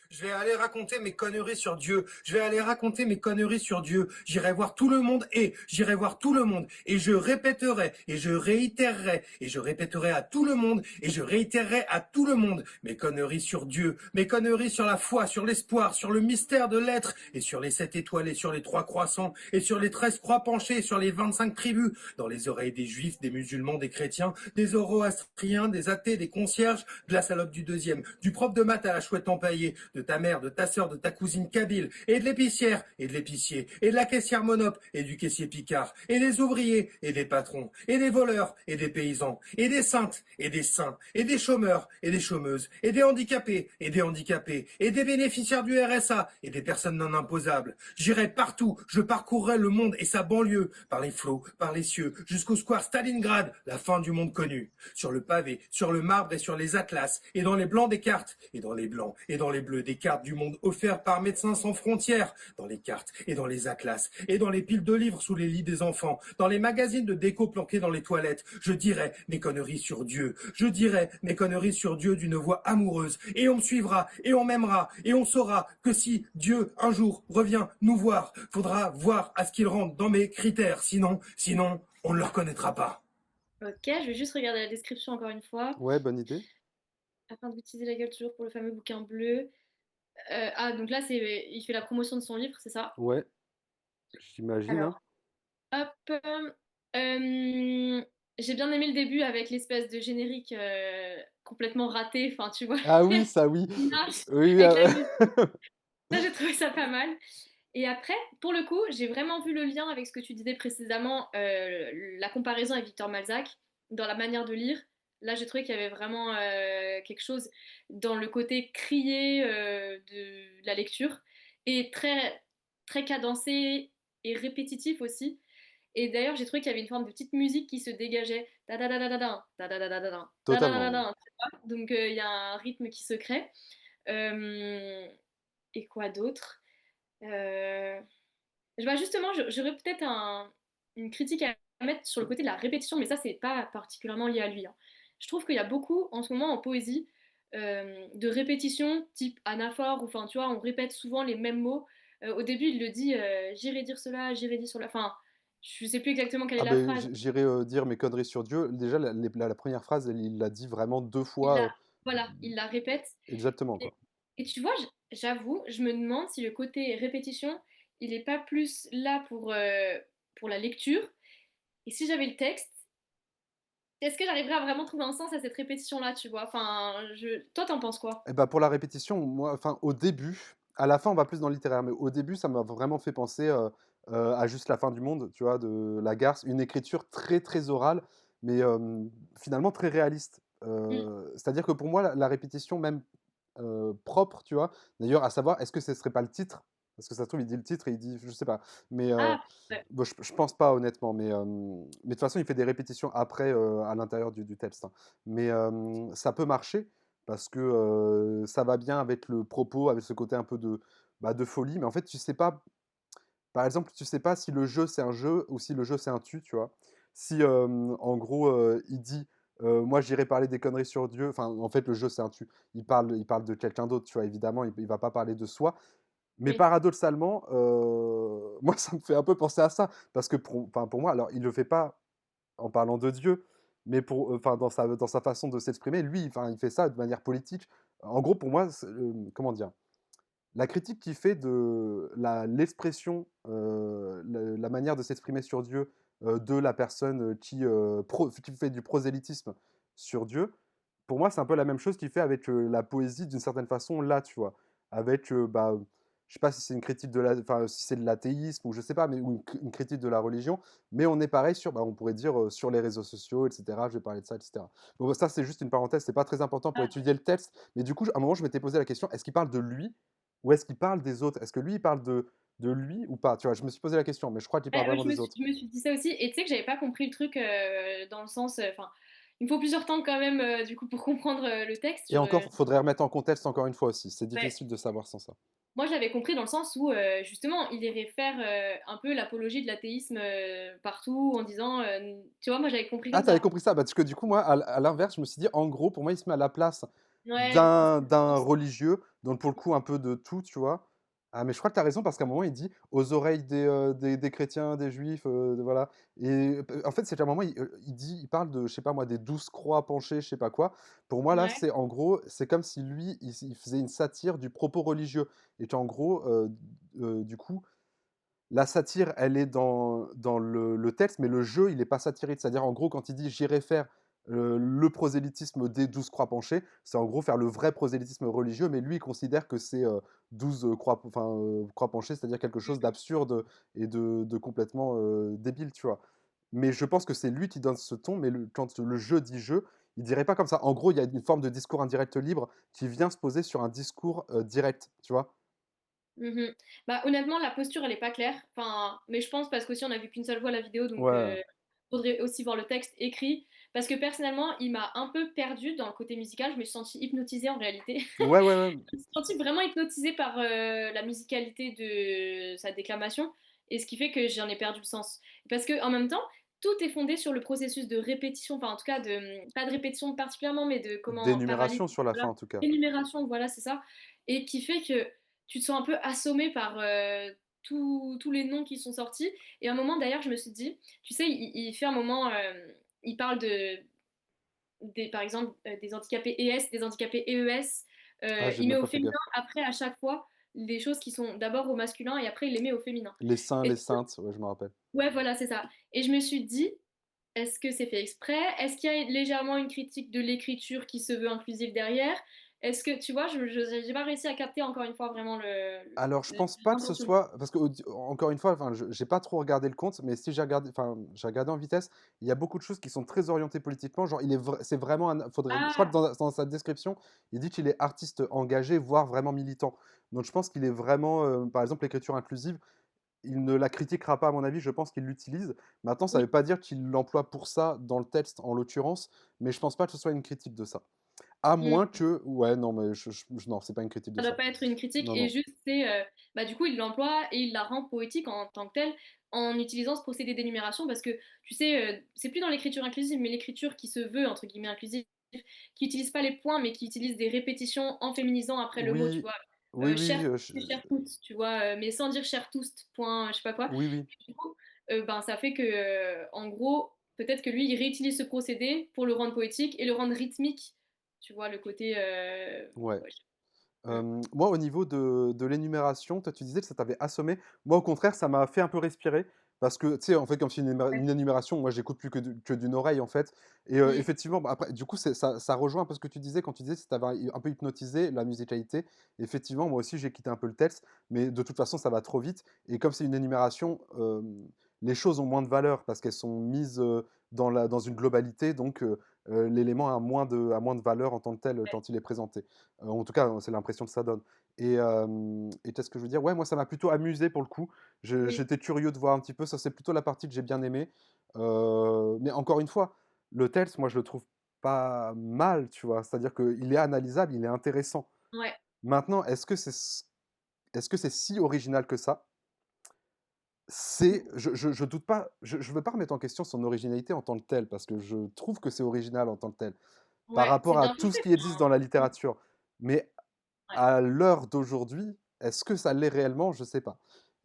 Je vais aller raconter mes conneries sur Dieu. Je vais aller raconter mes conneries sur Dieu. J'irai voir tout le monde et j'irai voir tout le monde et je répéterai et je réitérerai et je répéterai à tout le monde et je réitérerai à tout le monde mes conneries sur Dieu, mes conneries sur la foi, sur l'espoir, sur le mystère de l'être et sur les 7 étoiles et sur les 3 croissants et sur les 13 croix penchées, sur les 25 tribus, dans les oreilles des juifs, des musulmans, des chrétiens, des zoroastriens, des athées, des concierges, de la salope du deuxième, du prof de maths à la chouette empaillée, de ta mère, de ta sœur, de ta cousine kabyle, et de l'épicière, et de l'épicier, et de la caissière monope, et du caissier picard, et des ouvriers, et des patrons, et des voleurs, et des paysans, et des saintes, et des saints, et des chômeurs, et des chômeuses, et des handicapés, et des bénéficiaires du RSA, et des personnes non imposables. J'irai partout, je parcourrai le monde et sa banlieue, par les flots, par les cieux, jusqu'au square Stalingrad, la fin du monde connu. Sur le pavé, sur le marbre et sur les atlas, et dans les blancs des cartes, et dans les blancs, et dans les bleus des cartes du monde offertes par Médecins sans frontières, dans les cartes et dans les atlas, et dans les piles de livres sous les lits des enfants, dans les magazines de déco planqués dans les toilettes. Je dirai mes conneries sur Dieu, je dirai mes conneries sur Dieu d'une voix amoureuse, et on me suivra, et on m'aimera, et on saura que si Dieu un jour revient nous voir, faudra voir à ce qu'il rentre dans mes critères, sinon, on ne le reconnaîtra pas. Ok, je vais juste regarder la description encore une fois. Ouais, bonne idée. Afin de baptiser la gueule toujours pour le fameux bouquin bleu. Donc là, il fait la promotion de son livre, c'est ça? Ouais, j'imagine, hein. Alors, hop. euh, j'ai bien aimé le début avec l'espèce de générique complètement raté, enfin, tu vois, Ah oui, ça oui. qui marche Oui, avec la musique. Ça, j'ai trouvé ça pas mal. Et après, pour le coup, j'ai vraiment vu le lien avec ce que tu disais précédemment, la comparaison avec Victor Malzac, dans la manière de lire. Là, j'ai trouvé qu'il y avait vraiment quelque chose dans le côté crié de la lecture, et très, très cadencé et répétitif aussi. Et d'ailleurs, j'ai trouvé qu'il y avait une forme de petite musique qui se dégageait. Ta-da-da-da-da-da, ta-da-da-da-da-da, Totalement, oui. ta-da-da-da-da, tu vois. Donc, il y a un rythme qui se crée. Euh, et quoi d'autre? Euh, justement, j'aurais peut-être une critique à mettre sur le côté de la répétition, mais ça, c'est pas particulièrement lié à lui, hein. Je trouve qu'il y a beaucoup, en ce moment, en poésie, de répétitions, type anaphore, ou enfin, tu vois, on répète souvent les mêmes mots. Au début, il le dit j'irai dire cela, j'irai dire cela. Enfin, je sais plus exactement quelle est Ah la ben, phrase. j'irai, dire mes conneries sur Dieu. Déjà, la 1re phrase, il l'a dit vraiment 2 Il fois, la, voilà, il la répète. exactement, Et, quoi. et tu vois, j'avoue, je me demande si le côté répétition, il est pas plus là pour la lecture. Et si j'avais le texte, est-ce que j'arriverais à vraiment trouver un sens à cette répétition-là, tu vois? Enfin, toi, t'en penses quoi? Et bah, pour la répétition, moi, enfin, au début, à la fin, on va plus dans le littéraire, mais au début, ça m'a vraiment fait penser, à Juste la fin du monde, tu vois? De Lagarce, une écriture très, très orale, mais finalement très réaliste. Mm. C'est-à-dire que pour moi, la répétition même, propre, tu vois? D'ailleurs, à savoir, est-ce que ce serait pas le titre? Parce que ça se trouve, il dit le titre et il dit je sais pas, mais Ah, ouais. bon, je pense pas honnêtement, mais de toute façon, il fait des répétitions après, à l'intérieur du texte, hein. Mais ça peut marcher parce que, ça va bien avec le propos, avec ce côté un peu de, bah, de folie, mais en fait, tu sais pas par exemple, tu sais pas si le jeu, c'est un jeu ou si le jeu, c'est un tu vois? Si, en gros, il dit, «Moi, j'irai parler des conneries sur Dieu», enfin, en fait, le jeu, c'est un tu. Il parle de quelqu'un d'autre, tu vois? Évidemment, il va pas parler de soi. Mais Oui. paradoxalement, moi, ça me fait un peu penser à ça parce que pour moi, alors il le fait pas en parlant de Dieu, mais enfin, dans sa façon de s'exprimer, lui, enfin, il fait ça de manière politique. En gros, pour moi, comment dire? La critique qu'il fait de l'expression, la manière de s'exprimer sur Dieu, de la personne, qui fait du prosélytisme sur Dieu, pour moi, c'est un peu la même chose qu'il fait avec, la poésie d'une certaine façon là, tu vois? Avec, bah, je sais pas si c'est une critique enfin, si c'est de l'athéisme ou je sais pas, mais ou une critique de la religion, mais on est pareil sur, bah, on pourrait dire, sur les réseaux sociaux et cetera. Je vais parler de ça et cetera. Bon, bah, ça, c'est juste une parenthèse, c'est pas très important pour Ah, étudier le texte, mais du coup, à un moment, je m'étais posé la question: «Est-ce qu'il parle de lui ou est-ce qu'il parle des autres? Est-ce que lui, il parle de lui ou pas?» Tu vois? Je me suis posé la question, mais je crois qu'il parle ouais, vraiment des autres. je me suis dit ça aussi. Et tu sais que j'avais pas compris le truc dans le sens. Enfin, il me faut plusieurs temps quand même, du coup, pour comprendre le texte. Et encore, faudrait remettre en contexte encore une fois aussi. C'est Ouais. difficile de savoir sans ça. Moi, je l'avais compris dans le sens où, justement, il irait faire un peu l'apologie de l'athéisme partout en disant. Tu vois, moi, j'avais compris Ah, comme t'avais ça. compris ça? Parce que du coup, moi, à l'inverse, je me suis dit, en gros, pour moi, il se met à la place Ouais, d'un religieux, donc pour le coup, un peu de tout, tu vois? Ah, mais je crois que tu as raison parce qu'à un moment, il dit: «Aux oreilles des chrétiens, des juifs», voilà. Et en fait, c'est qu'à un moment, il parle de, je sais pas moi, des 12 croix penchées, je sais pas quoi. Pour moi, là, ouais. c'est en gros, c'est comme si lui, il faisait une satire du propos religieux et qu'en gros, du coup, la satire, elle est dans le texte, mais le jeu, il est pas satirique. C'est-à-dire, en gros, quand il dit: «J'irai faire, le prosélytisme des 12 croix penchées», c'est en gros faire le vrai prosélytisme religieux, mais lui, il considère que c'est, 12, croix penchées, c'est-à-dire quelque chose Mm. d'absurde et de complètement, débile, tu vois? Mais je pense que c'est lui qui donne ce ton, mais quand le jeu dit jeu, il dirait pas comme ça. En gros, il y a une forme de discours indirect libre qui vient se poser sur un discours, direct, tu vois? Mhm. Bah, honnêtement, la posture, elle est pas claire. Enfin, mais je pense parce qu'aussi, on a vu qu'une seule fois la vidéo, donc Ouais. faudrait aussi voir le texte écrit. parce que personnellement, il m'a un peu perdue dans le côté musical. Je me suis sentie hypnotisée en réalité. Ouais, ouais, ouais. Je me suis sentie vraiment hypnotisée par la musicalité de sa déclamation, et ce qui fait que j'en ai perdu le sens. Parce que en même temps, tout est fondé sur le processus de répétition, enfin en tout cas de pas de répétition particulièrement, mais de comment D'énumération paralyser, sur la fin, voilà, en tout cas. d'énumération, voilà, c'est ça, et qui fait que tu te sens un peu assommé par tous les noms qui sont sortis. Et à un moment d'ailleurs, je me suis dit, tu sais, il fait un moment, il parle par exemple, des handicapés ES, des handicapés EES. Ah, j'ai Il met même au pas fait féminin gaffe. après à chaque fois les choses qui sont d'abord au masculin et après il les met au féminin. Les saints, Et les saintes, ouais, je me rappelle. ouais, voilà, c'est ça. Et je me suis dit, est-ce que c'est fait exprès? Est-ce qu'il y a légèrement une critique de l'écriture qui se veut inclusive derrière? Est-ce que, tu vois, j'ai pas réussi à capter encore une fois vraiment Alors, je pense pas que ce l'intention. soit parce que encore une fois, enfin, j'ai pas trop regardé le compte, mais si j'ai regardé, enfin, j'ai regardé en vitesse, il y a beaucoup de choses qui sont très orientées politiquement. Genre, c'est vraiment faudrait, je crois que Ah, dans sa description, il dit qu'il est artiste engagé, voire vraiment militant. Donc, je pense qu'il est vraiment, par exemple, l'écriture inclusive, il ne la critiquera pas à mon avis. Je pense qu'il l'utilise. Maintenant, ça oui. veut pas dire qu'il l'emploie pour ça dans le texte en l'occurrence, mais je pense pas que ce soit une critique de ça. À Mm. moins que, ouais, non, mais non, c'est pas une critique de Ça doit ça. pas être une critique, Non, et non. juste c'est bah du coup il l'emploie et il la rend poétique en tant que telle en utilisant ce procédé d'énumération, parce que tu sais, c'est plus dans l'écriture inclusive, mais l'écriture qui se veut entre guillemets inclusive, qui utilise pas les points mais qui utilise des répétitions en féminisant après le mot, tu Oui, vois. oui, Cher oui, tous et chères toutes, tu vois, mais sans dire cher tous point je sais pas quoi. oui, oui, Et du coup, ben ça fait que en gros peut-être que lui il réutilise ce procédé pour le rendre poétique et le rendre rythmique, tu vois, le côté ouais. ouais, mm. Moi, au niveau de l'énumération, toi, tu disais que ça t'avait assommé. Moi, au contraire, ça m'a fait un peu respirer. Parce que, tu sais, en fait, comme c'est une énumération, moi, j'écoute plus que d'une oreille, en fait. Et Mm. effectivement, bah, après, du coup, ça rejoint un peu ce que tu disais quand tu disais que ça t'avait un peu hypnotisé la musicalité. Effectivement, moi aussi, j'ai quitté un peu le texte. Mais de toute façon, ça va trop vite. Et comme c'est une énumération, les choses ont moins de valeur parce qu'elles sont mises dans une globalité. Donc, l'élément a moins de valeur en tant que tel quand il est présenté. En tout cas, c'est l'impression que ça donne. Et qu'est-ce que je veux dire? Ouais, moi, ça m'a plutôt amusé pour le coup. Oui. J'étais curieux de voir un petit peu. Ça, c'est plutôt la partie que j'ai bien aimée. Mais encore une fois, le Tels, moi, je le trouve pas mal, tu vois. C'est-à-dire qu'il est analysable, il est intéressant. Ouais. Maintenant, est-ce que c'est si original que ça? Je doute pas, je veux pas remettre en question son originalité en tant que tel, parce que je trouve que c'est original en tant que tel, par Ouais, c'est rapport à bien tout ce fait. qui existe dans la Enfin, littérature. Mais ouais. à l'heure d'aujourd'hui, est-ce que ça l'est réellement? Je sais pas.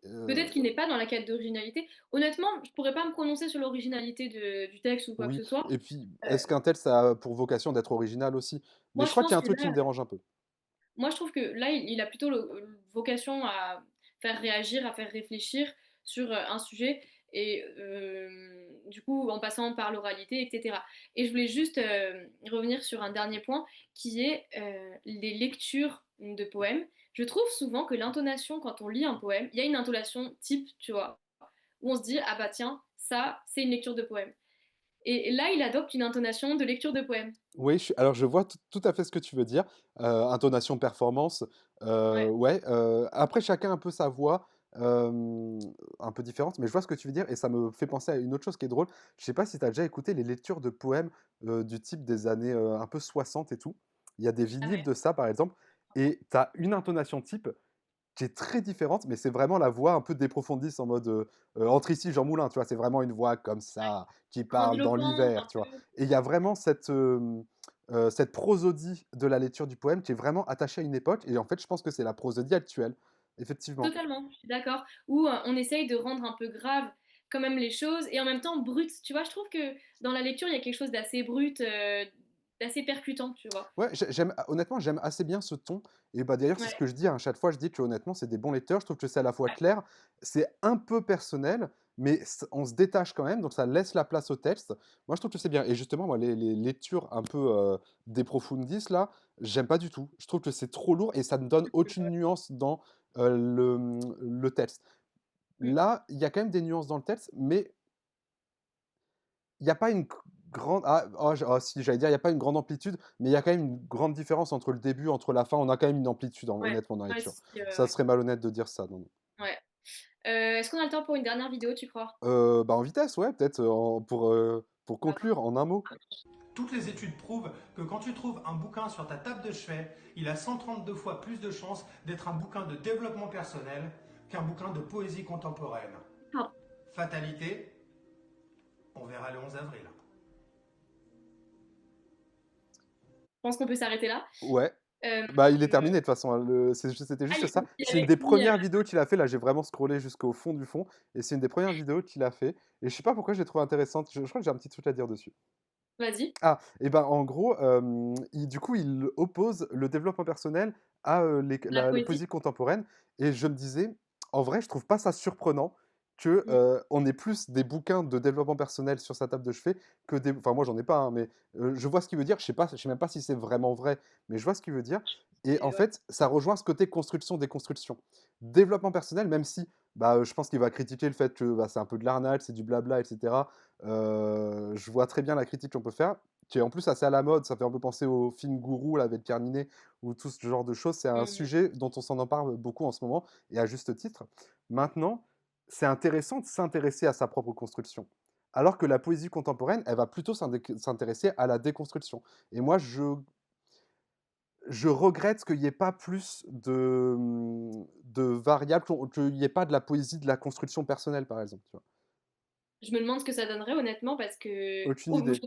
Peut-être qu'il n'est pas dans la quête d'originalité. Honnêtement, je pourrais pas me prononcer sur l'originalité du texte ou quoi que Oui, ce soit. et puis, Euh, est-ce qu'un tel, ça a pour vocation d'être original aussi? Mais moi, je je crois qu'il y pense a un que truc qui me là, dérange un peu. moi, je trouve que là, il a plutôt vocation à faire réagir, à faire réfléchir sur un sujet, et du coup, en passant par l'oralité, etc. Et je voulais juste revenir sur un dernier point qui est les lectures de poèmes. Je trouve souvent que l'intonation, quand on lit un poème, il y a une intonation type, tu vois, où on se dit, ah bah tiens, ça, c'est une lecture de poème. Et là, il adopte une intonation de lecture de poème. Oui, alors je vois tout à fait ce que tu veux dire. Intonation, performance, Ouais, ouais. Après, chacun a un peu sa voix, un peu différente, mais je vois ce que tu veux dire et ça me fait penser à une autre chose qui est drôle. Je sais pas si tu as déjà écouté les lectures de poèmes du type des années un peu 60 et tout. Il y a des ah vinyles ouais. de ça, par exemple, et tu as une intonation type qui est très différente, mais c'est vraiment la voix un peu d'Éprofondis en mode entre ici Jean Moulin, tu vois, c'est vraiment une voix comme ça qui parle dans Grandiloquent, l'hiver, un tu vois. peu. Et il y a vraiment cette prosodie de la lecture du poème qui est vraiment attachée à une époque, et en fait, je pense que c'est la prosodie actuelle, effectivement. Totalement, je suis d'accord. Où on essaye de rendre un peu grave quand même les choses et en même temps brut. Tu vois, je trouve que dans la lecture, il y a quelque chose d'assez brut, d'assez percutant, tu vois. Ouais, honnêtement, j'aime assez bien ce ton. Et bah d'ailleurs, c'est ce Ouais, que je dis à chaque fois. Je dis que honnêtement, c'est des bons lecteurs. Je trouve que c'est à la fois ouais, clair, c'est un peu personnel, mais on se détache quand même, donc ça laisse la place au texte. Moi, je trouve que c'est bien. Et justement, moi, les lectures un peu des profundis, là, j'aime pas du tout. Je trouve que c'est trop lourd et ça ne donne aucune nuance dans le texte. mm, Là, il y a quand même des nuances dans le texte, mais il y a pas une grande si, j'allais dire, il y a pas une grande amplitude, mais il y a quand même une grande différence entre le début, entre la fin. On a quand même une amplitude, ouais, honnêtement, dans la ouais, lecture. si, Ça ouais, serait malhonnête de dire ça, non, non. ouais. Est-ce qu'on a le temps pour une dernière vidéo, tu crois? Bah, en vitesse, ouais, peut-être, pour pour conclure, en un mot. Toutes les études prouvent que quand tu trouves un bouquin sur ta table de chevet, il a 132 fois plus de chances d'être un bouquin de développement personnel qu'un bouquin de poésie contemporaine. Ah. Fatalité, on verra le 11 avril. Je pense qu'on peut s'arrêter là. Ouais. Euh, Bah, il est terminé de toute façon, hein, c'était juste ça. il C'est une avait des fini, premières vidéos qu'il a fait, là j'ai vraiment scrollé jusqu'au fond du fond, et c'est une des premières vidéos qu'il a fait, et je sais pas pourquoi je l'ai trouvée intéressante, je crois que j'ai un petit truc à dire dessus. vas-y. Ah, et ben en gros, du coup, il oppose le développement personnel à La la poésie. poésie contemporaine. Et je me disais, en vrai, je trouve pas ça surprenant que Mm. on ait plus des bouquins de développement personnel sur sa table de chevet que des. Enfin, moi, j'en ai pas, hein, mais je vois ce qu'il veut dire. Je sais même pas si c'est vraiment vrai, mais je vois ce qu'il veut dire. Et en Ouais. fait, ça rejoint ce côté construction-déconstruction. Développement personnel, même si bah, je pense qu'il va critiquer le fait que bah, c'est un peu de l'arnaque, c'est du blabla, etc. Je vois très bien la critique qu'on peut faire qui est en plus assez à la mode, ça fait un peu penser au film Gourou là, avec Carninet, ou tout ce genre de choses. C'est un Mm. sujet dont on s'en en parle beaucoup en ce moment, et à juste titre. Maintenant, c'est intéressant de s'intéresser à sa propre construction. Alors que la poésie contemporaine, elle va plutôt s'intéresser à la déconstruction. Et moi, je regrette qu'il n'y ait pas plus de variables, qu'il n'y ait pas de la poésie de la construction personnelle, par exemple. Tu vois. Je me demande ce que ça donnerait honnêtement parce que Aucune oh, idée.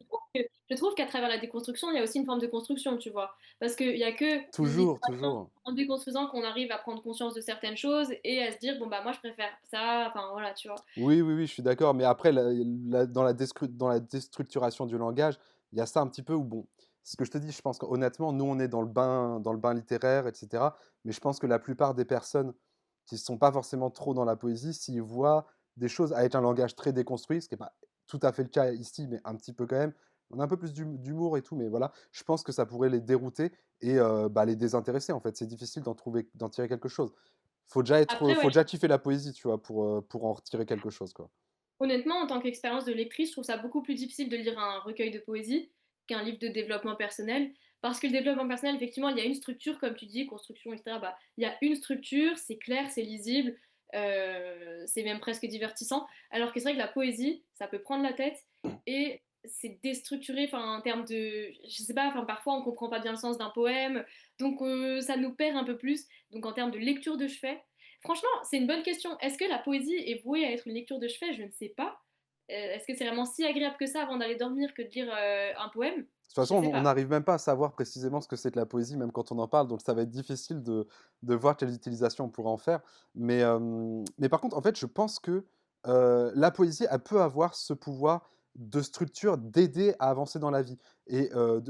je trouve qu'à travers la déconstruction, il y a aussi une forme de construction, tu vois. Parce qu'il n'y a que Toujours, littéralement toujours. en déconstruisant qu'on arrive à prendre conscience de certaines choses et à se dire, bon, bah moi je préfère ça, enfin voilà, tu vois. Oui, oui, oui, je suis d'accord. Mais après, dans la déstructuration du langage, il y a ça un petit peu où, bon, ce que je te dis, je pense qu'honnêtement, nous, on est dans le bain littéraire, etc. Mais je pense que la plupart des personnes qui ne sont pas forcément trop dans la poésie, s'ils voient des choses avec un langage très déconstruit, ce qui n'est pas tout à fait le cas ici, mais un petit peu quand même, on a un peu plus d'humour et tout, mais voilà, je pense que ça pourrait les dérouter et bah, les désintéresser, en fait. C'est difficile d'en tirer quelque chose. Après, Faut ouais, déjà kiffer la poésie, tu vois, pour en retirer quelque chose, quoi. honnêtement, en tant qu'expérience de lectrice, je trouve ça beaucoup plus difficile de lire un recueil de poésie qu'un livre de développement personnel. Parce que le développement personnel, effectivement, il y a une structure, comme tu dis, construction, etc. Bah, il y a une structure, c'est clair, c'est lisible, c'est même presque divertissant. Alors que c'est vrai que la poésie, ça peut prendre la tête et c'est déstructuré, enfin, en termes de. Je sais pas, enfin, parfois on comprend pas bien le sens d'un poème, donc ça nous perd un peu plus. Donc en termes de lecture de chevet, franchement, c'est une bonne question. Est-ce que la poésie est vouée à être une lecture de chevet? Je ne sais pas. Est-ce que c'est vraiment si agréable que ça avant d'aller dormir que de lire un poème? De toute Je façon, sais on pas. n'arrive même pas à savoir précisément ce que c'est que la poésie, même quand on en parle, donc ça va être difficile de voir quelle utilisation on pourra en faire. Mais par contre, en fait, je pense que la poésie, elle peut avoir ce pouvoir de structure, d'aider à avancer dans la vie. Et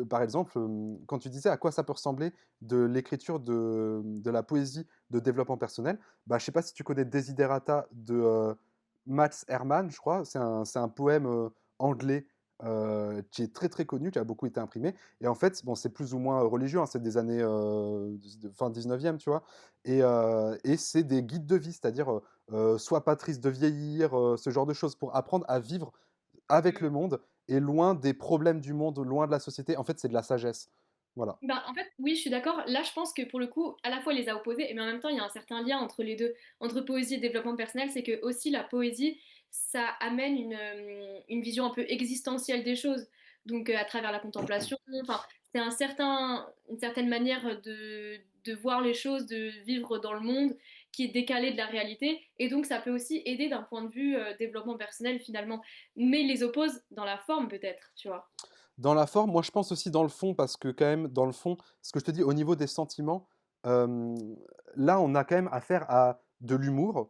par exemple, quand tu disais à quoi ça peut ressembler de l'écriture de la poésie de développement personnel, bah, je sais pas si tu connais Desiderata de Max Herrmann, je crois, c'est un poème anglais qui est très très connu, qui a beaucoup été imprimé. Et en fait, bon, c'est plus ou moins religieux, hein, c'est des années fin 19e, tu vois. Et c'est des guides de vie, c'est-à-dire sois pas triste de vieillir, ce genre de choses, pour apprendre à vivre avec le Mm. monde et loin des problèmes du monde, loin de la société. En fait, c'est de la sagesse. Voilà. Ben, en fait, oui, je suis d'accord. Là, je pense que pour le coup, à la fois, il les a opposés, mais en même temps, il y a un certain lien entre les deux, entre poésie et développement personnel. C'est que aussi la poésie, ça amène une vision un peu existentielle des choses. Donc, à travers la contemplation, enfin, c'est une certaine manière de voir les choses, de vivre dans le monde qui est décalée de la réalité. Et donc, ça peut aussi aider d'un point de vue développement personnel finalement. Mais il les oppose dans la forme, peut-être, tu vois. Dans la forme, moi je pense aussi dans le fond, parce que quand même, dans le fond, ce que je te dis, au niveau des sentiments, euh, là on a quand même affaire à de l'humour,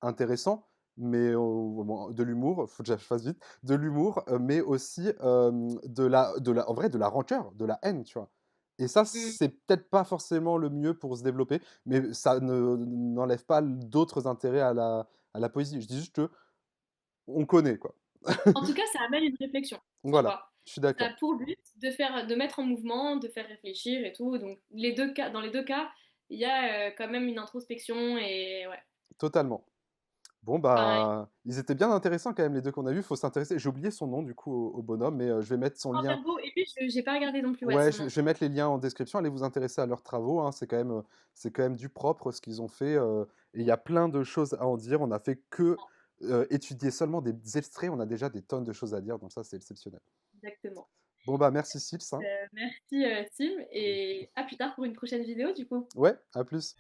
intéressant, mais bon, de l'humour, faut que je fasse vite, de l'humour, mais aussi en vrai, de la rancœur, de la haine, tu vois. Et ça, Mm. c'est peut-être pas forcément le mieux pour se développer, mais ça n'enlève pas d'autres intérêts à la poésie. Je dis juste que on connaît, quoi. En tout cas, ça amène une réflexion, tu Voilà, vois. je suis Ça a d'accord, pour but de faire, de mettre en mouvement, de faire réfléchir et tout. Donc, dans les deux cas, il y a quand même une introspection et ouais. totalement. Bon, Enfin, bah, ils étaient bien intéressants quand même, les deux qu'on a vus. Faut s'intéresser. J'ai oublié son nom, du coup, au bonhomme, mais je vais mettre son lien. Beau. Et puis, j'ai pas regardé non plus, ouais, Ouais, son nom. je vais mettre les liens en description. Allez vous intéresser à leurs travaux, hein. C'est quand même du propre ce qu'ils ont fait. Et il y a plein de choses à en dire. On a fait que étudier seulement des extraits, on a déjà des tonnes de choses à dire, donc ça, c'est exceptionnel. Exactement. Bon, bah, merci Sils, hein. Merci Sim, et à plus tard pour une prochaine vidéo du coup. Ouais, à plus.